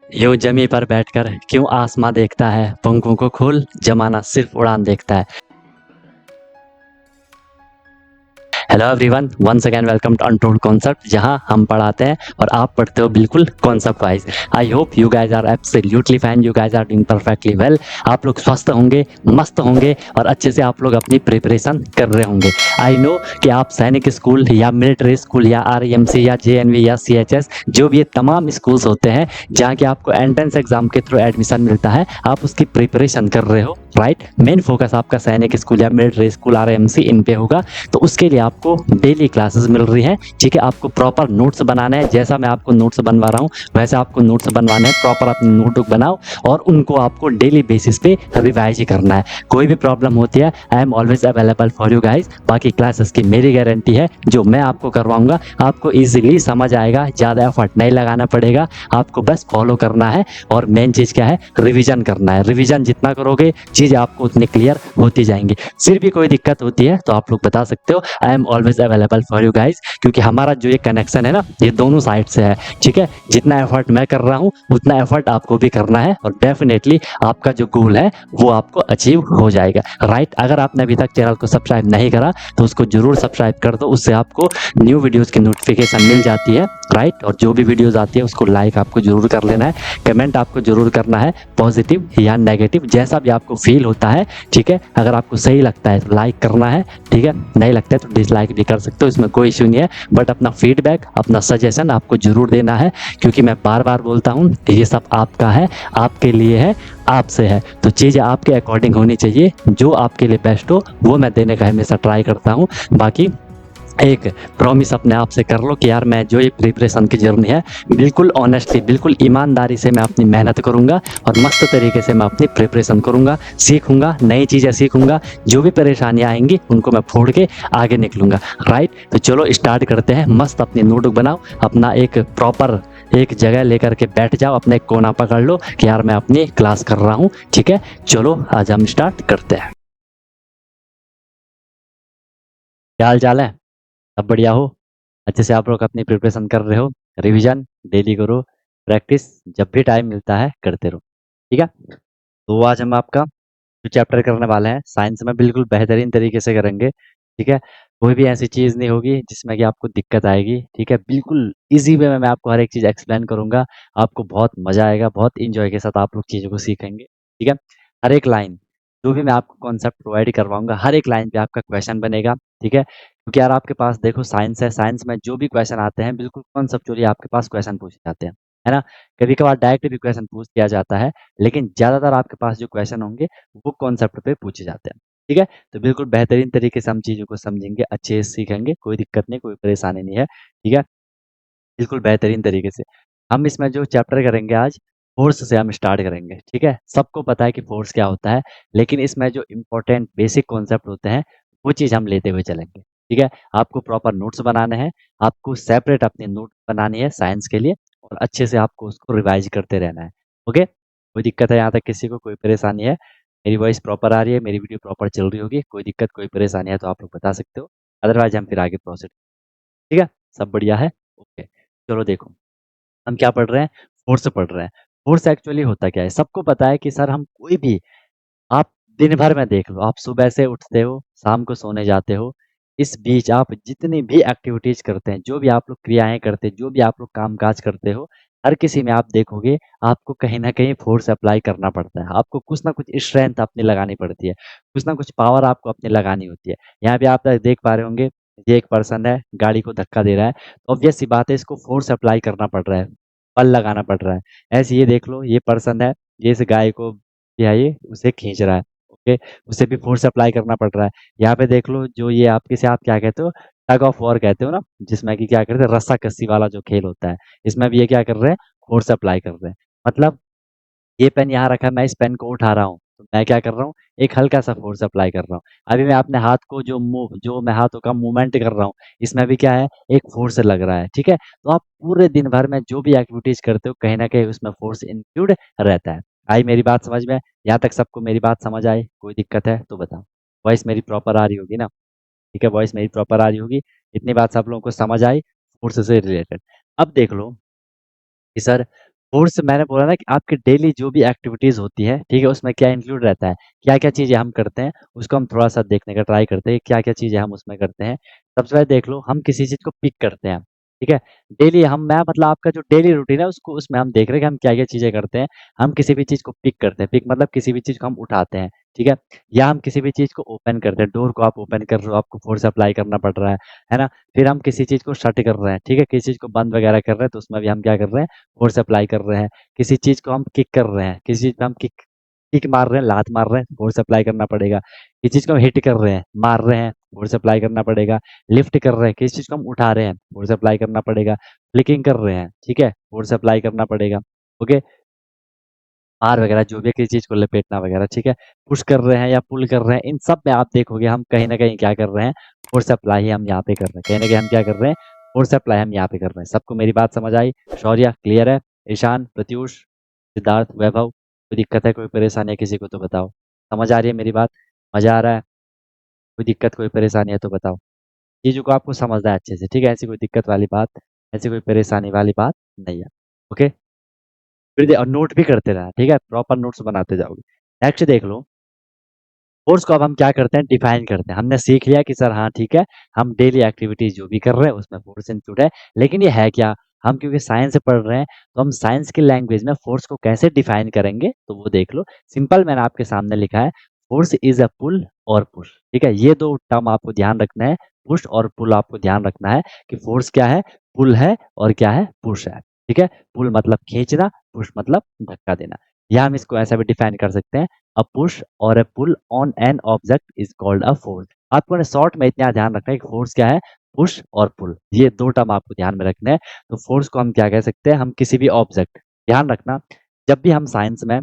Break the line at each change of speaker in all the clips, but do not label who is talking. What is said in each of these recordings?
यूं जमी पर बैठकर क्यों आसमां देखता है, पंखों को खोल जमाना सिर्फ उड़ान देखता है। Hello everyone, once again welcome to untold concept, जहां हम पढ़ाते हैं और आप पढ़ते हो बिल्कुल concept wise. I hope you guys are absolutely fine, you guys are doing perfectly well. आप लोग स्वस्थ होंगे, मस्त होंगे और अच्छे से आप लोग अपनी प्रिपरेशन कर रहे होंगे। आई नो कि आप सैनिक स्कूल या मिलिट्री स्कूल या आरईएमसी या जेएनवी या सीएचएस, जो भी ये तमाम स्कूल्स होते हैं जहाँ के आपको एंट्रेंस एग्जाम के थ्रू एडमिशन मिलता है, आप उसकी प्रिपरेशन कर रहे हो, राइट। मेन फोकस आपका सैनिक स्कूल या मिलिट्री स्कूल आरईएमसी इन पे होगा। तो उसके लिए आपको डेली क्लासेस मिल रही हैं, ठीक है। आपको प्रॉपर नोट्स बनाना है, जैसा मैं आपको नोट्स बनवा रहा हूँ वैसे आपको नोट्स बनवाने हैं। प्रॉपर अपनी नोटबुक बनाओ और उनको आपको डेली बेसिस पे रिवाइज ही करना है। कोई भी प्रॉब्लम होती है, I am always available for you guys. बाकी क्लासेस की मेरी गारंटी है, जो मैं आपको करवाऊंगा आपको ईजिली समझ आएगा, ज़्यादा एफर्ट नहीं लगाना पड़ेगा, आपको बस फॉलो करना है। और मेन चीज़ क्या है, रिविजन करना है। रिविजन जितना करोगे चीज़ें आपको उतनी क्लियर होती जाएंगी। फिर भी कोई दिक्कत होती है तो आप लोग बता सकते हो, I am always available for you guys. क्योंकि हमारा जो ये कनेक्शन है ना, ये दोनों साइड से है, ठीक है। जितना एफर्ट मैं कर रहा हूँ उतना एफर्ट आपको भी करना है और डेफिनेटली आपका जो गोल है वो आपको अचीव हो जाएगा, राइट। अगर आपने अभी तक चैनल को सब्सक्राइब नहीं करा तो उसको जरूर सब्सक्राइब कर दो, उससे आपको न्यू वीडियोस की नोटिफिकेशन मिल जाती है, राइट। और जो भी वीडियोस आती है उसको लाइक आपको जरूर कर लेना है, कमेंट आपको जरूर करना है, पॉजिटिव या नेगेटिव जैसा भी आपको फील होता है, ठीक है। अगर आपको सही लगता है तो लाइक करना है, ठीक है। नहीं लगता है तो डिसलाइक भी कर सकते हो, इसमें कोई इश्यू नहीं है। बट अपना फीडबैक, अपना सजेशन आपको जरूर देना है, क्योंकि मैं बार बार बोलता हूँ ये सब आपका है, आपके लिए है, आपसे है। तो चीज़ें आपके अकॉर्डिंग होनी चाहिए, जो आपके लिए बेस्ट हो वो मैं देने का हमेशा ट्राई करता हूँ। बाकी एक प्रॉमिस अपने आप से कर लो कि यार मैं जो ये प्रिपरेशन की जर्नी है बिल्कुल ऑनेस्टली, बिल्कुल ईमानदारी से मैं अपनी मेहनत करूंगा और मस्त तरीके से मैं अपनी प्रिपरेशन करूंगा, सीखूंगा, नई चीज़ें सीखूंगा। जो भी परेशानियां आएंगी उनको मैं फोड़ के आगे निकलूंगा, राइट। तो चलो स्टार्ट करते हैं। मस्त अपनी नोटबुक बनाओ, अपना एक प्रॉपर एक जगह लेकर के बैठ जाओ, अपने एक कोना पकड़ लो कि यार मैं अपनी क्लास कर रहा हूँ, ठीक है। चलो आज हम स्टार्ट करते हैं। क्या हाल चाल है? सब बढ़िया हो? अच्छे से आप लोग अपनी प्रिपरेशन कर रहे हो? रिवीजन डेली करो, प्रैक्टिस जब भी टाइम मिलता है करते रहो, ठीक है। तो आज हम आपका जो चैप्टर करने वाले हैं साइंस में बिल्कुल बेहतरीन तरीके से करेंगे, ठीक है। कोई भी ऐसी चीज़ नहीं होगी जिसमें कि आपको दिक्कत आएगी, ठीक है। बिल्कुल इजी वे में मैं आपको हर एक चीज़ एक्सप्लेन करूंगा, आपको बहुत मजा आएगा, बहुत इंजॉय के साथ आप लोग चीज़ों को सीखेंगे, ठीक है। हर एक लाइन, जो भी मैं आपको कॉन्सेप्ट प्रोवाइड करवाऊंगा, हर एक लाइन पे आपका क्वेश्चन बनेगा, ठीक है। क्योंकि यार आपके पास देखो साइंस है, साइंस में जो भी क्वेश्चन आते हैं बिल्कुल कॉन्सेप्चुअली आपके पास क्वेश्चन पूछे जाते हैं, है ना। कभी कभार डायरेक्ट भी क्वेश्चन पूछ दिया जाता है, लेकिन ज़्यादातर आपके पास जो क्वेश्चन होंगे वो कॉन्सेप्ट पे पूछे जाते हैं, ठीक है। तो बिल्कुल बेहतरीन तरीके से हम चीज़ों को समझेंगे, अच्छे से सीखेंगे, कोई दिक्कत नहीं, कोई परेशानी नहीं है, ठीक है। बिल्कुल बेहतरीन तरीके से हम इसमें जो चैप्टर करेंगे आज, फोर्स से हम स्टार्ट करेंगे, ठीक है। सबको पता है कि फोर्स क्या होता है, लेकिन इसमें जो इम्पोर्टेंट बेसिक कॉन्सेप्ट होते हैं वो चीज़ हम लेते हुए चलेंगे, ठीक है। आपको प्रॉपर नोट्स बनाने हैं, आपको सेपरेट अपनी नोट बनानी है साइंस के लिए, और अच्छे से आपको उसको रिवाइज करते रहना है, ओके। कोई दिक्कत है यहाँ तक किसी को, कोई परेशानी है? मेरी वॉइस प्रॉपर आ रही है, मेरी वीडियो प्रॉपर चल रही होगी, कोई दिक्कत कोई परेशानी है तो आप लोग बता सकते हो, अदरवाइज हम फिर आगे प्रोसीड, ठीक है। सब बढ़िया है, ओके। चलो देखो, हम क्या पढ़ रहे हैं, फोर्स पढ़ रहे हैं। फोर्स एक्चुअली होता क्या है, सबको पता है कि सर हम कोई भी, आप दिन भर में देख लो, आप सुबह से उठते हो शाम को सोने जाते हो, इस बीच आप जितनी भी एक्टिविटीज करते हैं, जो भी आप लोग क्रियाएं करते हैं, जो भी आप लोग काम काज करते हो, हर किसी में आप देखोगे आपको कहीं ना कहीं फोर्स अप्लाई करना पड़ता है। आपको कुछ ना कुछ स्ट्रेंथ अपनी लगानी पड़ती है, कुछ ना कुछ पावर आपको अपनी लगानी होती है। यहाँ पे आप देख पा रहे होंगे, ये एक पर्सन है गाड़ी को धक्का दे रहा है, तो ऑब्वियस सी बात है इसको फोर्स अप्लाई करना पड़ रहा है, बल लगाना पड़ रहा है। ऐसे ये देख लो, ये पर्सन है, ये इस गाय को क्या है, ये उसे खींच रहा है, ओके। उसे भी फोर्स अप्लाई करना पड़ रहा है। यहाँ पे देख लो, जो ये आपके से आप क्या कहते हो, टग ऑफ वॉर कहते हो ना, जिसमें कि क्या करते हैं, रस्सा कस्सी वाला जो खेल होता है, इसमें भी ये क्या कर रहे हैं, फोर्स अप्लाई कर रहे हैं। मतलब ये पेन यहाँ रखा है, मैं इस पेन को उठा रहा हूँ तो मैं क्या कर रहा हूँ, एक हल्का सा फोर्स अप्लाई कर रहा हूँ। अभी मैं अपने हाथ को जो मैं हाथों का मूवमेंट कर रहा हूँ, इसमें भी क्या है, एक फोर्स लग रहा है, ठीक है। तो आप पूरे दिन भर में जो भी एक्टिविटीज करते हो कहीं ना कहीं उसमें फोर्स इंक्लूड रहता है। आई मेरी बात समझ में? यहाँ तक सबको मेरी बात समझ आई? कोई दिक्कत है तो बताओ। वॉइस मेरी प्रॉपर आ रही होगी ना? ठीक है, वॉइस मेरी प्रॉपर आ रही होगी, इतनी बात सब लोगों को समझ आई फोर्स से रिलेटेड। अब देख लो कि सर फोर्स मैंने बोला ना कि आपकी डेली जो भी एक्टिविटीज़ होती है, ठीक है? उसमें क्या इंक्लूड रहता है, क्या-क्या चीज़ें हम करते हैं, उसको हम थोड़ा-सा देखने का ट्राई करते हैं, क्या-क्या चीज़ें हम उसमें करते हैं। सबसे पहले देख लो, हम किसी चीज़ को पिक करते हैं, ठीक है? डेली हम मैं मतलब आपका जो डेली रूटीन है उसको उसमें हम देख रहे हैं कि हम क्या-क्या चीज़ें करते हैं। हम किसी भी चीज़ को पिक करते हैं, पिक मतलब किसी भी चीज़ को हम उठाते हैं, ठीक है? या हम किसी भी चीज़ को ओपन करते हैं, डोर को आप ओपन कर रहे हो, आपको फोर्स अप्लाई करना पड़ रहा है ना? फिर हम किसी चीज़ को शट कर रहे हैं, ठीक है? किसी चीज़ को बंद वगैरह कर रहे हैं, तो उसमें भी हम क्या कर रहे हैं, फोर्स अप्लाई कर रहे हैं। किसी चीज़ को हम किक कर रहे हैं, किसी चीज़ पे हम किक किक मार रहे हैं, लात मार रहे हैं, फोर्स अप्लाई करना पड़ेगा। किसी चीज़ को हम हिट कर रहे हैं, मार रहे हैं, फोर्स अप्लाई करना पड़ेगा। लिफ्ट कर रहे हैं, किसी चीज़ को हम उठा रहे हैं, फोर्स अप्लाई करना पड़ेगा। फ्लिकिंग कर रहे हैं, ठीक है? फोर्स अप्लाई करना पड़ेगा। ओके? मार वगैरह जो भी है, किसी चीज़ को लपेटना वगैरह, ठीक है? पुश कर रहे हैं या पुल कर रहे हैं, इन सब में आप देखोगे हम कहीं न कहीं क्या कर रहे हैं, फोर्स अप्लाई ही हम यहाँ पे कर रहे हैं। कहीं न कहीं हम क्या कर रहे हैं, फोर्स अप्लाई हम यहाँ पे कर रहे हैं। सबको मेरी बात समझ आई? शौर्य क्लियर है? ईशान, प्रत्यूष, सिद्धार्थ, वैभव, कोई दिक्कत है, कोई परेशानी है किसी को तो बताओ। समझ आ रही है मेरी बात? मज़ा आ रहा है? कोई दिक्कत, कोई परेशानी है तो बताओ। चीज़ों को आपको समझना है अच्छे से, ठीक है? ऐसी कोई दिक्कत वाली बात, ऐसी कोई परेशानी वाली बात नहीं है। ओके? फिर और नोट भी करते रहना, ठीक है? प्रॉपर नोट्स बनाते जाओगे। नेक्स्ट देख लो, फोर्स को अब हम क्या करते हैं, डिफाइन करते हैं। हमने सीख लिया कि सर हाँ ठीक है, हम डेली एक्टिविटीज जो भी कर रहे हैं उसमें फोर्स इंक्लूड है, लेकिन ये है क्या? हम क्योंकि साइंस से पढ़ रहे हैं, तो हम साइंस की लैंग्वेज में फोर्स को कैसे डिफाइन करेंगे, तो वो देख लो। सिंपल मैंने आपके सामने लिखा है, फोर्स इज अ पुल और पुश, ठीक है? ये दो टर्म आपको ध्यान रखना है, पुश और पुल आपको ध्यान रखना है कि फोर्स क्या है, पुल है, और क्या है, पुश है, ठीक है? पुल मतलब खींचना, पुश मतलब धक्का देना। या हम इसको ऐसा भी डिफाइन कर सकते हैं, अ पुश और a pull on an object is called a force. आपको ना शॉर्ट में इतना ध्यान रखना है कि फोर्स क्या है, पुश और पुल, ये दो टर्म आपको ध्यान में रखने हैं। तो फोर्स को हम क्या कह सकते हैं, हम किसी भी ऑब्जेक्ट, ध्यान रखना, जब भी हम साइंस में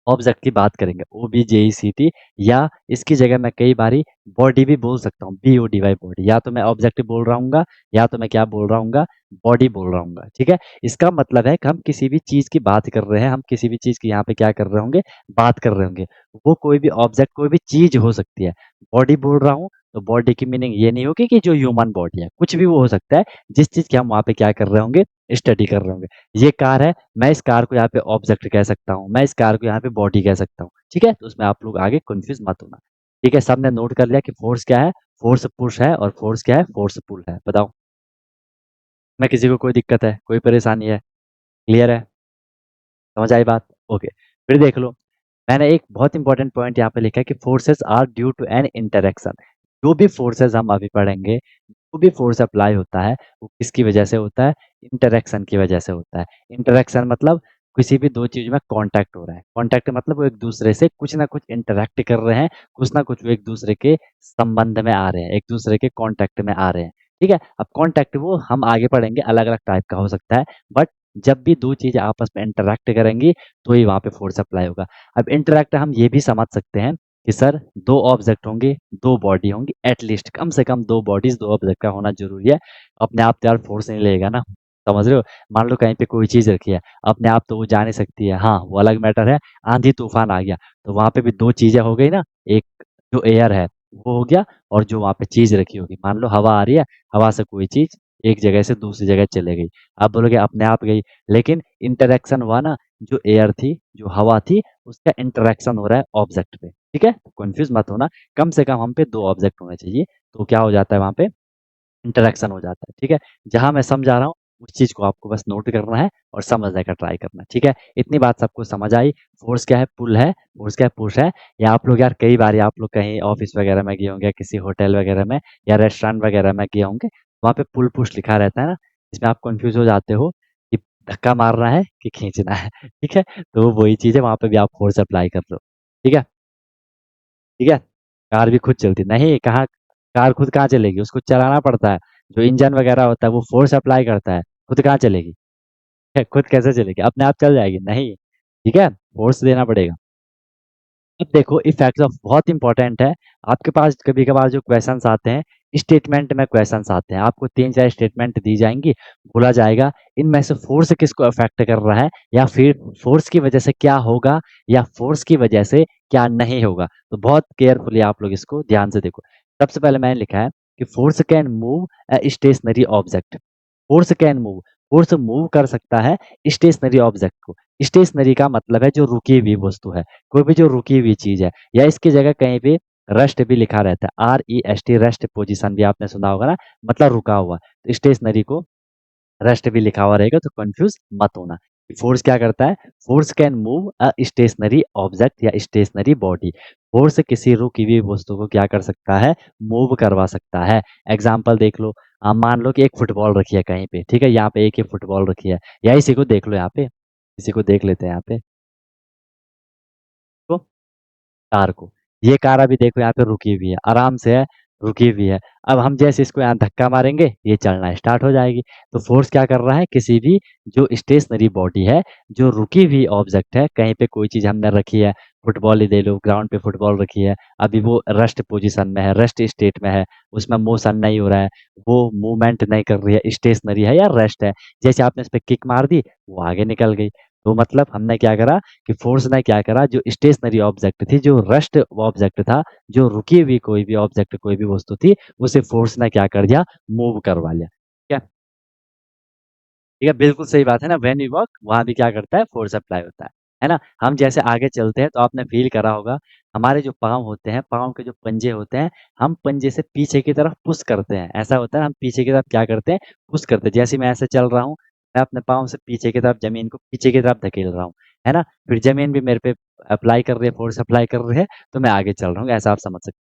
ऑब्जेक्ट की बात करेंगे, OBJECT, या इसकी जगह मैं कई बारी बॉडी भी बोल सकता हूँ, BODY बॉडी, या तो मैं ऑब्जेक्ट बोल रहा हूँ, या तो मैं क्या बोल रहा हूँ, बॉडी बोल रहा हूँ, ठीक है? इसका मतलब है कि हम किसी भी चीज़ की बात कर रहे हैं, हम किसी भी चीज़ की यहाँ पे क्या कर रहे होंगे, बात कर रहे होंगे। वो कोई भी ऑब्जेक्ट, कोई भी चीज़ हो सकती है। बॉडी बोल रहा हूँ, तो बॉडी की मीनिंग ये नहीं होगी कि जो ह्यूमन बॉडी है, कुछ भी वो हो सकता है, जिस चीज़ की हम वहाँ पे क्या कर रहे होंगे, स्टडी कर रहे होंगे। ये कार है, मैं इस कार को यहाँ पे ऑब्जेक्ट कह सकता हूँ, मैं इस कार को यहाँ पे बॉडी कह सकता हूँ, ठीक है? तो उसमें आप लोग आगे कन्फ्यूज़ मत होना, ठीक है? सबने नोट कर लिया कि फोर्स क्या है? फोर्स पुश है, और फोर्स क्या है? फोर्स पुल है। बताओ, मैं किसी को कोई दिक्कत है, कोई परेशानी है? क्लियर है? समझ आई बात? ओके। फिर देख लो, मैंने एक बहुत इंपॉर्टेंट पॉइंट यहाँ पे लिखा है कि forces are due to an interaction. जो भी फोर्सेस हम अभी पढ़ेंगे, जो भी फोर्स अप्लाई होता है, वो किसकी वजह से होता है? इंटरैक्शन की वजह से होता है। इंटरैक्शन मतलब किसी भी 2 चीज़ में कॉन्टैक्ट हो रहा है। कॉन्टैक्ट मतलब वो एक-दूसरे से कुछ ना कुछ इंटरैक्ट कर रहे हैं, कुछ ना कुछ वो एक-दूसरे के संबंध में आ रहे हैं, एक-दूसरे के कॉन्टैक्ट में आ रहे हैं, ठीक है? अब कॉन्टैक्ट वो हम आगे पढ़ेंगे अलग-अलग टाइप का हो सकता है, बट जब भी 2 चीज़ें आपस में इंटरैक्ट करेंगी, तो ही वहाँ पे फोर्स अप्लाई होगा। अब इंटरैक्ट हम ये भी समझ सकते हैं कि सर 2 ऑब्जेक्ट होंगे, 2 बॉडी होंगी, एट लीस्ट कम से कम 2 बॉडीज़ 2 ऑब्जेक्ट का होना ज़रूरी है। अपने आप तो यार फोर्स नहीं लगेगा ना, समझ रहे हो? मान लो कहीं पे कोई चीज़ रखी है, अपने आप तो वो जा नहीं सकती है, हाँ, वो अलग मैटर है। आंधी-तूफान आ गया, तो वहाँ पे भी 2 चीज़ें हो गई ना, एक जो एयर है, वो हो गया, और जो वहाँ पे चीज़ रखी होगी। मान लो हवा आ रही है, हवा से कोई चीज़ एक जगह से दूसरी जगह चले गई। आप बोलोगे अपने आप गई, लेकिन इंटरैक्शन हुआ ना, जो एयर थी, जो हवा थी, उसका इंटरैक्शन हो रहा है ऑब्जेक्ट पे, ठीक है? कन्फ्यूज़ मत होना, कम से कम हम पे 2 ऑब्जेक्ट होने चाहिए, तो क्या हो जाता है वहाँ पे, इंटरैक्शन हो जाता है, ठीक है? जहाँ मैं समझा रहा हूँ, उस चीज़ को आपको बस नोट करना है और समझने का ट्राई करना है, ठीक है? इतनी बात सबको समझ आई, फोर्स क्या है, पुल है, फोर्स क्या है, पुश है। या आप लोग यार कई बार आप लोग कहीं ऑफ़िस वगैरह में गए होंगे, किसी होटल वगैरह में या रेस्टोरेंट वगैरह में गए होंगे, वहाँ पे पुल पुश लिखा रहता है ना, इसमें आप कन्फ्यूज़ हो जाते हो कि धक्का मारना है कि खींचना है, ठीक है? तो वही चीज़ है, वहाँ पे भी आप फोर्स अप्लाई कर रहे हो, ठीक है? ठीक है? कार भी खुद चलती नहीं, कहाँ कार खुद कहाँ चलेगी? उसको चलाना पड़ता है। जो इंजन वगैरह होता है वो फ़ोर्स अप्लाई करता है, खुद कहाँ चलेगी? खुद कैसे चलेगी? अपने आप चल जाएगी? नहीं, ठीक है? फ़ोर्स देना पड़ेगा। अब देखो इफेक्ट्स ऑफ बहुत इंपॉर्टेंट है। आपके पास कभी-कभार जो क्वेश्चन्स आते हैं, स्टेटमेंट में क्वेश्चन्स आते हैं। आपको 3-4 स्टेटमेंट दी जाएँगी, बोला जाएगा इनमें से फ़ोर्स किसको अफ़ेक्ट कर रहा है, या फिर फ़ोर्स की वजह से क्या होगा, या फ़ोर्स की वजह से क्या नहीं होगा। तो बहुत केयरफुली आप लोग इसको ध्यान से देखो। सबसे पहले मैंने लिखा है कि force can move a stationary object. Force can move, force move कर सकता है स्टेशनरी ऑब्जेक्ट को। स्टेशनरी का मतलब है जो रुकी हुई वस्तु है, कोई भी जो रुकी हुई चीज है, या इसकी जगह कहीं भी रेस्ट भी लिखा रहता है, REST, रेस्ट पोजीशन भी आपने सुना होगा ना, मतलब रुका हुआ। तो स्टेशनरी को रेस्ट भी लिखा हुआ रहेगा, तो कंफ्यूज मत होना। फोर्स क्या करता है? Force can move a stationary object या स्टेशनरी बॉडी। फोर्स किसी रुकी हुई वस्तु को क्या कर सकता है? मूव करवा सकता है। एग्जाम्पल देख लो, मान लो कि एक फुटबॉल रखी है कहीं पे, ठीक है, यहाँ पे एक ही फुटबॉल रखी है, या इसी को देख लो, यहाँ पे इसी को देख लेते हैं, यहाँ पे तो कार को, ये कार अभी देखो यहाँ पे रुकी हुई है, आराम से है, रुकी हुई है। अब हम जैसे इसको यहाँ धक्का मारेंगे, ये चलना स्टार्ट हो जाएगी। तो फोर्स क्या कर रहा है? किसी भी जो स्टेशनरी बॉडी है, जो रुकी हुई ऑब्जेक्ट है, कहीं पे कोई चीज हमने रखी है, फुटबॉल ही दे लो, ग्राउंड पे फुटबॉल रखी है, अभी वो रेस्ट पोजीशन में है, रेस्ट स्टेट में है, उसमें मोशन नहीं हो रहा है, वो मूवमेंट नहीं कर रही है, स्टेशनरी है या रेस्ट है। जैसे आपने इस पे किक मार दी, वो आगे निकल गई। तो मतलब हमने क्या करा कि फोर्स ने क्या करा, जो स्टेशनरी ऑब्जेक्ट थी, जो रेस्ट ऑब्जेक्ट था, जो रुकी हुई कोई भी ऑब्जेक्ट, कोई भी वस्तु थी, उसे फोर्स ने क्या कर दिया? मूव करवा लिया। ठीक है, ठीक है, बिल्कुल सही बात है ना। व्हेन वी वॉक, वहां भी क्या करता है? फोर्स अप्लाई होता है ना। हम जैसे आगे चलते हैं तो आपने फील करा होगा, हमारे जो पाँव होते हैं, पाँव के जो पंजे होते हैं, हम पंजे से पीछे की तरफ पुश करते हैं। ऐसा होता है, हम पीछे की तरफ क्या करते हैं? पुश करते हैं। जैसे मैं ऐसे चल रहा हूँ, मैं अपने पाँव से पीछे की तरफ, जमीन को पीछे की तरफ धकेल रहा हूँ, है ना। फिर जमीन भी मेरे पे अप्लाई कर रही है, फोर्स अप्लाई कर रही है, तो मैं आगे चल रहा हूँ, ऐसा आप समझ सकते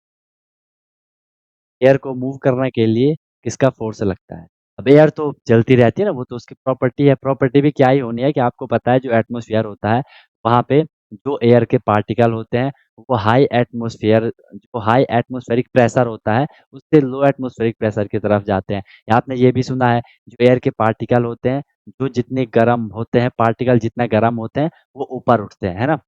हैं। एयर को मूव करने के लिए किसका फोर्स लगता है? अब एयर तो चलती रहती है ना, वो तो उसकी प्रॉपर्टी है। प्रॉपर्टी भी क्या ही होनी है कि आपको पता है, जो एटमॉस्फेयर होता है, वहाँ पे जो एयर के पार्टिकल होते हैं, वो हाई एटमॉस्फेरिक प्रेशर होता है, उससे लो एटमॉस्फेरिक प्रेशर की तरफ जाते हैं। आपने ये भी सुना है, जो एयर के पार्टिकल होते हैं, जो जितने गर्म होते हैं, पार्टिकल जितने गर्म होते हैं, वो ऊपर उठते हैं, है ना।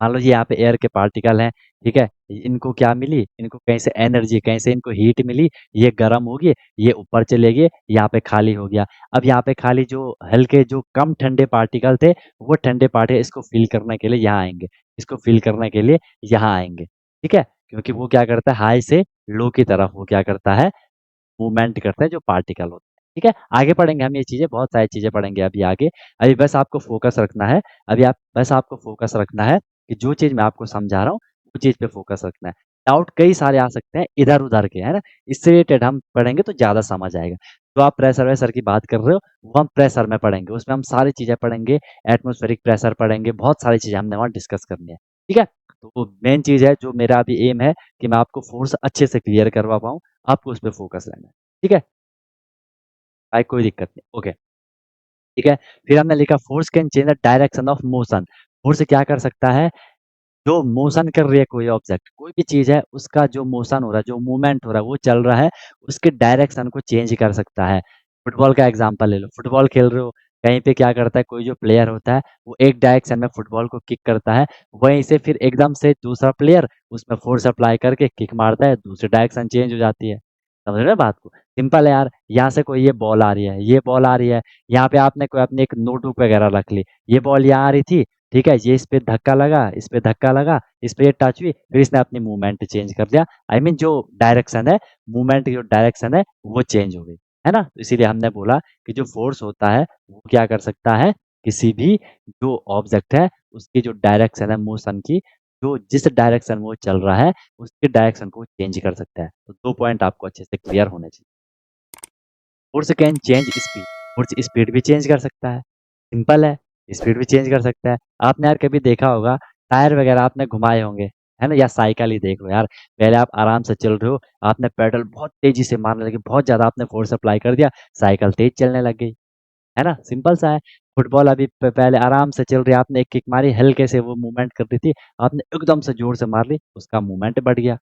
मान लो ये यहाँ पे एयर के पार्टिकल हैं, ठीक है, इनको क्या मिली? इनको कहीं से एनर्जी, कहीं से इनको हीट मिली, ये गर्म हो गए, ये ऊपर चले गए, यहाँ पे खाली हो गया। अब यहाँ पे खाली जो हल्के, जो कम ठंडे पार्टिकल थे, वो ठंडे पार्टिकल इसको फिल करने के लिए यहाँ आएंगे, इसको फिल करने के लिए यहाँ आएंगे, ठीक है, क्योंकि वो क्या करता है? हाई से लो की तरफ वो क्या करता है? मूवमेंट करते हैं, जो पार्टिकल होते हैं। ठीक है, आगे पढ़ेंगे हम ये चीजें, बहुत सारी चीजें पढ़ेंगे अभी आगे। अभी बस आपको फोकस रखना है, अभी आप बस आपको फोकस रखना है कि जो चीज मैं आपको समझा रहा हूँ, वो चीज पे फोकस रखना है। डाउट कई सारे आ सकते हैं इधर उधर के, है ना, इससे रिलेटेड हम पढ़ेंगे तो ज्यादा समझ आएगा। जो आप प्रेशर वेशर की बात कर रहे हो, वो हम प्रेशर में पढ़ेंगे, उसमें हम सारी चीजें पढ़ेंगे, एटमोस्फेरिक प्रेशर पढ़ेंगे, बहुत सारी चीजें हमने वहाँ डिस्कस करनी है। ठीक है, तो मेन चीज है, जो मेरा अभी एम है कि मैं आपको फोर्स अच्छे से क्लियर करवा पाऊँ, आपको उस पे फोकस रहना है। ठीक है, भाई कोई दिक्कत नहीं, ओके। ठीक है, फिर हमने लिखा force can change the direction of motion. Force क्या कर सकता है? जो मोशन कर रही है कोई ऑब्जेक्ट, कोई भी चीज है, उसका जो मोशन हो रहा है, जो मूवमेंट हो रहा है, वो चल रहा है, उसके डायरेक्शन को चेंज कर सकता है। फुटबॉल का एग्जांपल ले लो, फुटबॉल खेल रहे हो, कहीं पे क्या करता है, कोई जो प्लेयर होता है, वो एक डायरेक्शन में फुटबॉल को किक करता है, वहीं से फिर एकदम से दूसरा प्लेयर उसमें फोर्स अप्लाई करके किक मारता है, दूसरी डायरेक्शन चेंज हो जाती है। समझ रहे हो बात को? सिंपल है यार, यहाँ से कोई ये बॉल आ रही है, ये बॉल आ रही है, यहाँ पे आपने कोई अपनी एक नोटबुक वगैरह रख ली, ये बॉल यहाँ आ रही थी, ठीक है, ये इस पे धक्का लगा, इस पे धक्का लगा, इस पे ये टच हुई, फिर इसने अपनी मूवमेंट चेंज कर दिया। आई मीन जो डायरेक्शन है, मूवमेंट की जो डायरेक्शन है, वो चेंज हो गई, है ना। तो इसीलिए हमने बोला कि जो फोर्स होता है, वो क्या कर सकता है? किसी भी जो ऑब्जेक्ट है, उसकी जो डायरेक्शन है मोशन की, जो जिस डायरेक्शन में वो चल रहा है, उसके डायरेक्शन को चेंज कर सकता है। तो 2 पॉइंट आपको अच्छे से क्लियर होने चाहिए। Force can change speed, force speed भी चेंज कर सकता है। सिंपल है, स्पीड भी चेंज कर सकता है। आपने यार कभी देखा होगा, टायर वगैरह आपने घुमाए होंगे, है ना, या साइकिल ही देख लो यार, पहले आप आराम से चल रहे हो, आपने पेडल बहुत तेजी से मारने लगे, बहुत ज्यादा आपने फोर्स अप्लाई कर दिया, साइकिल तेज चलने लग गई, है ना, सिंपल सा है। फुटबॉल अभी पहले आराम से चल रही है, आपने एक किक मारी, हल्के से वो मूवमेंट कर रही थी, आपने एकदम से जोर से मार ली, उसका मूवमेंट बढ़ गया।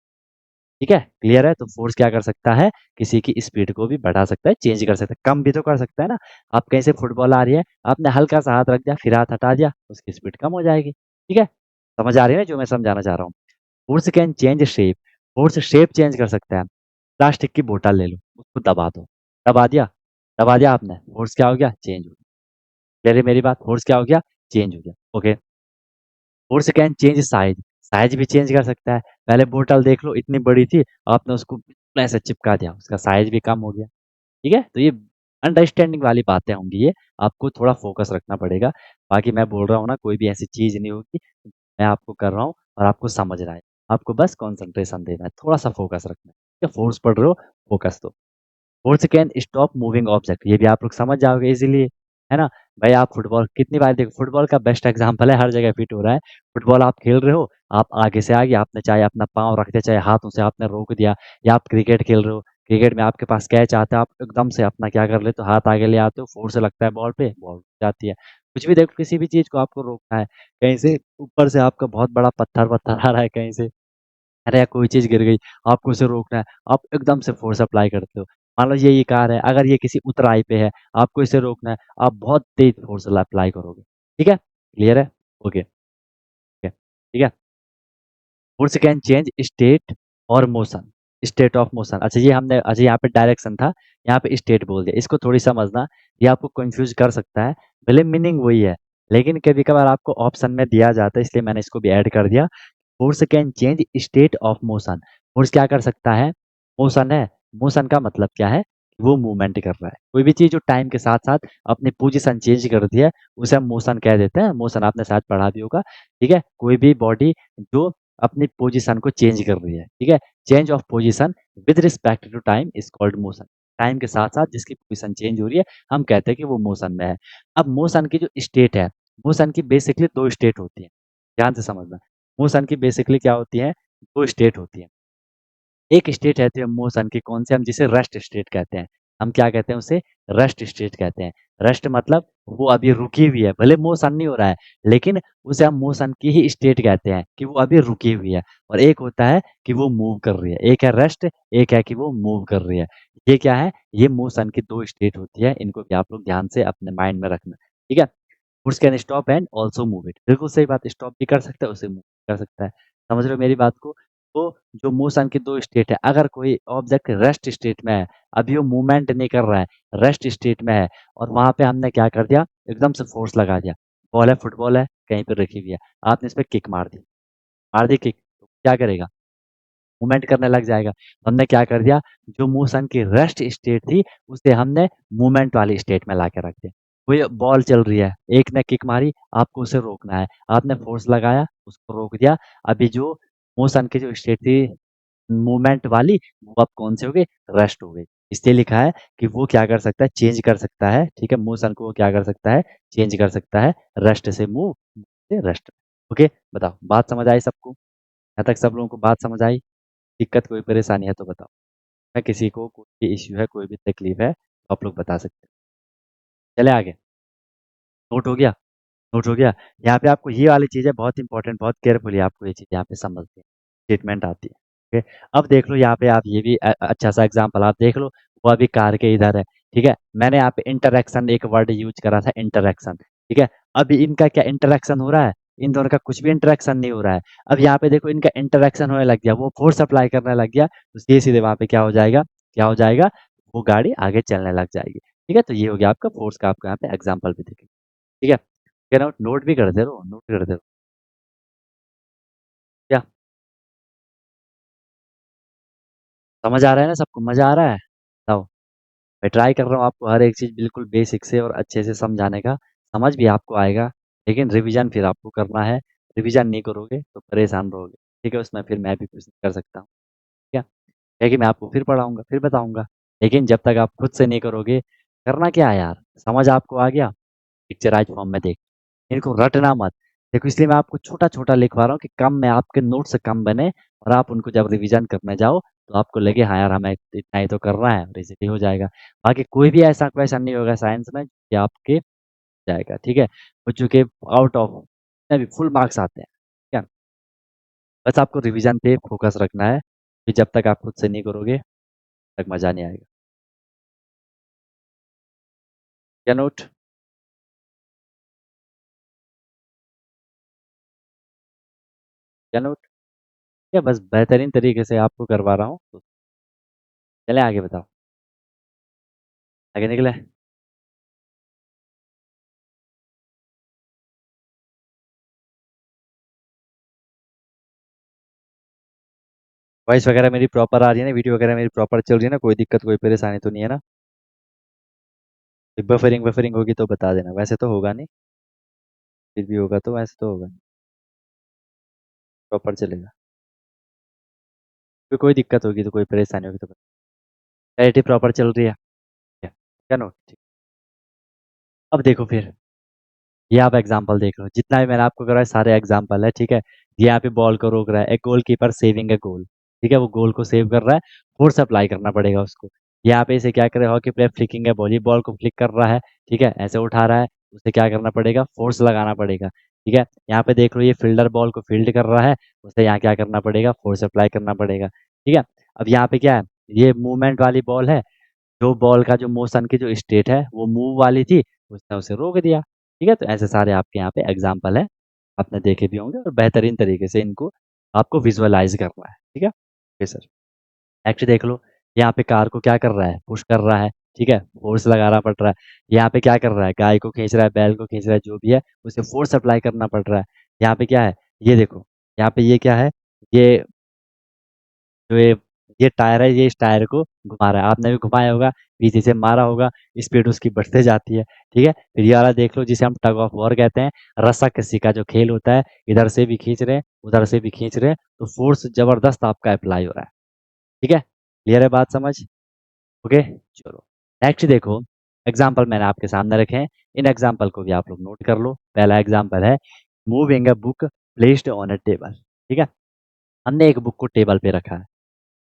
ठीक है, क्लियर है। तो फोर्स क्या कर सकता है? किसी की स्पीड को भी बढ़ा सकता है, चेंज कर सकता है, कम भी तो कर सकता है ना। आप कहीं से फुटबॉल आ रही है, आपने हल्का सा हाथ रख दिया, फिर हाथ हटा दिया, उसकी स्पीड कम हो जाएगी। ठीक है, समझ आ रही है ना जो मैं समझाना चाह रहा हूँ? Force can change shape, force shape change कर सकता है। प्लास्टिक की बोतल ले लो, उसको दबा दो, दबा दिया, दबा दिया आपने, फोर्स क्या हो गया? चेंज हो गया। क्लियर है मेरी बात? फोर्स क्या हो गया? चेंज हो गया। Okay, force can change size, size भी चेंज कर सकता है। पहले बोतल देख लो, इतनी बड़ी थी, आपने उसको बिल्कुल ऐसे चिपका दिया, उसका साइज भी कम हो गया। ठीक है, तो ये अंडरस्टैंडिंग वाली बातें होंगी ये, आपको थोड़ा फ़ोकस रखना पड़ेगा। बाकी मैं बोल रहा हूँ ना, कोई भी ऐसी चीज़ नहीं होगी, मैं आपको कर रहा हूँ और आपको समझ रहा है। आपको बस कंसंट्रेशन देना है, थोड़ा-सा फ़ोकस रखना है। ठीक है, फ़ोर्स पढ़ रहे हो, फ़ोकस दो। Force can stop moving object, ये भी आप लोग समझ जाओगे इजीली, है ना? भाई आप फुटबॉल कितनी बार देखो, फुटबॉल का बेस्ट एग्जांपल है, हर जगह फिट हो रहा है। फुटबॉल आप खेल रहे हो, आप आगे से आगे, आपने चाहे अपना पाँव रख दिया, चाहे हाथों से आपने रोक दिया, या आप क्रिकेट खेल रहे हो, क्रिकेट में आपके पास कैच आता है, आप एकदम से अपना क्या कर लेते हो, हाथ आगे ले आते हो, फोर्स लगता है बॉल पे, बॉल जाती है। कुछ भी देखो, किसी भी चीज़ को आपको रोकना है, कहीं से ऊपर से आपका बहुत बड़ा पत्थर-वत्थर आ रहा है कहीं से, अरे यार कोई चीज़ गिर गई, आपको उसे रोकना है, आप एकदम से फ़ोर्स अप्लाई करते हो। मान लो ये कार है, अगर ये किसी उतराई पे है, आपको इसे रोकना है, आप बहुत तेज़ फ़ोर्स अप्लाई करोगे। ठीक है? क्लियर है? ओके, ठीक है। ठीक है? फ़ोर्स कैन चेंज स्टेट और मोशन, स्टेट ऑफ मोशन। अच्छा ये हमने, अच्छा यहाँ पे डायरेक्शन था, यहाँ पे स्टेट बोल दिया। इसको थोड़ी समझना, ये आपको कन्फ्यूज़ कर सकता है, भले मीनिंग वही है, लेकिन कभी-कभार आपको ऑप्शन में दिया जाता है, इसलिए मैंने इसको भी ऐड कर दिया। Force can change state of motion, force क्या कर सकता है, मोशन है, मोशन का मतलब क्या है, वो मूवमेंट कर रहा है, कोई भी चीज जो टाइम के साथ साथ अपनी पोजीशन चेंज करती है उसे हम मोशन कह देते हैं। मोशन आपने शायद पढ़ा भी होगा। ठीक है, कोई भी बॉडी जो अपनी पोजीशन को चेंज कर रही है, ठीक है, change of position with respect to time is called motion. Time के साथ साथ जिसकी पोजीशन चेंज हो रही है, हम कहते हैं कि वो मोशन में है। अब मोशन की जो स्टेट है, मोशन की बेसिकली दो स्टेट होती है, ध्यान से समझना। मोशन की बेसिकली क्या होती है, 2 स्टेट होती है। एक स्टेट रहती है मोशन की, कौन से, हम जिसे रेस्ट स्टेट कहते हैं। हम क्या कहते हैं उसे, रेस्ट स्टेट कहते हैं। रेस्ट मतलब वो अभी रुकी हुई है, भले मोशन नहीं हो रहा है, लेकिन उसे हम मोशन की ही स्टेट कहते हैं कि वो अभी रुकी हुई है। और एक होता है कि वो मूव कर रही है, एक है रेस्ट, एक है कि वो मूव कर रही है। ये क्या है, ये मोशन की 2 स्टेट होती है, इनको भी आप लोग ध्यान से अपने माइंड में रखना। ठीक है? Foots can stop and also move it, बिल्कुल सही बात, स्टॉप भी कर सकता है, उसे मूव कर सकता है। समझ रहे हो मेरी बात को? तो जो मोशन की 2 स्टेट है, अगर कोई ऑब्जेक्ट रेस्ट स्टेट में है, अभी वो मूवमेंट नहीं कर रहा है, रेस्ट स्टेट में है, और वहाँ पे हमने क्या कर दिया, एकदम से फोर्स लगा दिया। बॉल है, फुटबॉल है, कहीं पे रखी हुई है, आपने इस पे किक मार दी किक, तो क्या करेगा? मूवमेंट करने लग जाएगा। तो हमने क्या कर दिया, जो मोशन की रेस्ट स्टेट थी, उसे हमने मूवमेंट वाली स्टेट में लाके रख दिया। कोई बॉल चल रही है, एक ने किक मारी, आपको उसे रोकना है, आपने फोर्स लगाया, उसको रोक दिया। अभी जो मोशन की जो स्टेट थी मूवमेंट वाली, वो अब कौन सी हो गई, रेस्ट हो गई। इसलिए लिखा है कि वो क्या कर सकता है, चेंज कर सकता है। ठीक है, मोशन को वो क्या कर सकता है, चेंज कर सकता है, रेस्ट से मूव से रेस्ट। ओके, बताओ बात समझ आई सबको? यहाँ तक सब लोगों को बात समझ आई? दिक्कत कोई परेशानी है तो बताओ। मैं किसी को कोई भी इश्यू है, कोई भी तकलीफ है, तो आप लोग बता सकते हैं। चले आगे। नोट हो गया? नोट हो गया? यहाँ पे आपको ये वाली चीज़ है बहुत इंपॉर्टेंट, बहुत केयरफुली आपको ये चीज़ यहाँ पे समझनी है। स्टेटमेंट आती है। ओके, अब देख लो यहाँ पे, आप ये भी अच्छा सा एग्जांपल आप देख लो, वो अभी कार के इधर है। ठीक है, मैंने यहाँ पे इंटरैक्शन एक वर्ड यूज करा था, इंटरैक्शन। ठीक है, अभी इनका क्या इंटरैक्शन हो रहा है, इन दोनों का कुछ भी इंटरैक्शन नहीं हो रहा है। अब यहाँ पे देखो इनका इंटरैक्शन होने लग गया, वो फोर्स अप्लाई करने लग गया, तो सीधे सीधे वहां पे क्या हो जाएगा, क्या हो जाएगा, वो गाड़ी आगे चलने लग जाएगी। ठीक है, तो ये हो गया आपका फोर्स का, आपको यहाँ पे एग्जाम्पल भी देखें। ठीक है, क्या नोट नोट भी करते रहो, नोट करते रहो। क्या समझ आ रहा है ना सबको, मजा आ रहा है? बताओ। मैं ट्राई कर रहा हूँ आपको हर एक चीज़ बिल्कुल बेसिक से और अच्छे से समझाने का, समझ भी आपको आएगा, लेकिन रिवीजन फिर आपको करना है। रिवीजन नहीं करोगे तो परेशान रहोगे। ठीक है, उसमें फिर मैं भी कुछ नहीं कर सकता हूँ। ठीक है कि मैं आपको फिर पढ़ाऊंगा, फिर बताऊंगा, लेकिन जब तक आप खुद से नहीं करोगे, करना क्या है यार, समझ आपको आ गया, पिक्चराइज फॉर्म में देख, इनको रटना मत। देखो इसलिए मैं आपको छोटा-छोटा लिखवा रहा हूँ कि कम में आपके नोट से कम बने, और आप उनको जब रिवीजन करने जाओ तो आपको लगे हाँ यार हमें इतना ही तो करना है, और इजीली हो जाएगा। बाकी कोई भी ऐसा क्वेश्चन नहीं होगा साइंस में कि आपके जाएगा, ठीक है? बच्चों के आउट ऑफ जितने भी फुल मार्क्स आते हैं, ठीक है? बस आपको रिवीजन पे फोकस रखना है, कि जब तक आप खुद से नहीं करोगे, तब तक मज़ा नहीं आएगा। क्या नोट? क्या नोट? या बस बेहतरीन तरीके से आपको करवा रहा हूँ, तो चलें आगे बताओ, आगे निकलें? वॉइस वगैरह मेरी प्रॉपर आ रही है ना, वीडियो वगैरह मेरी प्रॉपर चल रही है ना, कोई दिक्कत कोई परेशानी तो नहीं है ना? बफरिंग बफरिंग होगी तो बता देना, वैसे तो होगा नहीं, फिर भी होगा तो वैसे तो होगा, प्रॉपर चलेगा। फिर कोई दिक्कत होगी तो कोई परेशानी होगी तो बता। क्लैरिटी प्रॉपर चल रही है क्या नोट ठीक। अब देखो फिर, ये आप एग्जाम्पल देख लो, जितना भी मैंने आपको कराया सारे एग्जाम्पल है, ठीक है। ये यहाँ पे बॉल को रोक रहा है, एक गोलकीपर सेविंग है गोल, ठीक है, वो गोल को सेव कर रहा है, फोर्स अप्लाई करना पड़ेगा उसको। यहाँ पे इसे क्या करे, हॉकी प्लेयर फ्लिकिंग है, बॉल ये बॉल को फ्लिक कर रहा है, ठीक है, ऐसे उठा रहा है, उसे क्या करना पड़ेगा, फोर्स लगाना पड़ेगा, ठीक है। यहाँ पे देख लो, ये फील्डर बॉल को फील्ड कर रहा है, उसे यहाँ क्या करना पड़ेगा, फोर्स अप्लाई करना पड़ेगा, ठीक है। अब यहाँ पे क्या है, ये मूवमेंट वाली बॉल है, जो बॉल का जो मोशन की जो स्टेट है वो मूव वाली थी, उसने उसे रोक दिया, ठीक है। तो ऐसे सारे आपके यहाँ पे एग्जाम्पल है, आपने देखे भी होंगे और बेहतरीन तरीके से इनको आपको विजुअलाइज करना है, ठीक है। ओके सर, नेक्स्ट देख लो, यहाँ पे कार को क्या कर रहा है, पुश कर रहा है, ठीक है, फोर्स लगाना पड़ रहा है। यहाँ पे क्या कर रहा है, गाय को खींच रहा है, बैल को खींच रहा है, जो भी है उसे फोर्स अप्लाई करना पड़ रहा है। यहाँ पे क्या है, ये देखो, यहाँ पे ये क्या है, ये जो ये टायर है, ये इस टायर को घुमा रहा है, आपने भी घुमाया होगा, पीछे से मारा होगा, स्पीड उसकी बढ़ते जाती है, ठीक है। फिर ये वाला देख लो, जिसे हम टग ऑफ वॉर कहते हैं, रस्सा कस्सी का जो खेल होता है, इधर से भी खींच रहे हैं, उधर से भी खींच रहे हैं, तो फोर्स जबरदस्त आपका अप्लाई हो रहा है, ठीक है। क्लियर है बात समझ, ओके। चलो नेक्स्ट देखो, एग्जाम्पल मैंने आपके सामने रखे हैं, इन एग्जाम्पल को भी आप लोग नोट कर लो। पहला एग्जाम्पल है, moving a book placed on a table, ठीक है। हमने एक बुक को टेबल पे रखा है,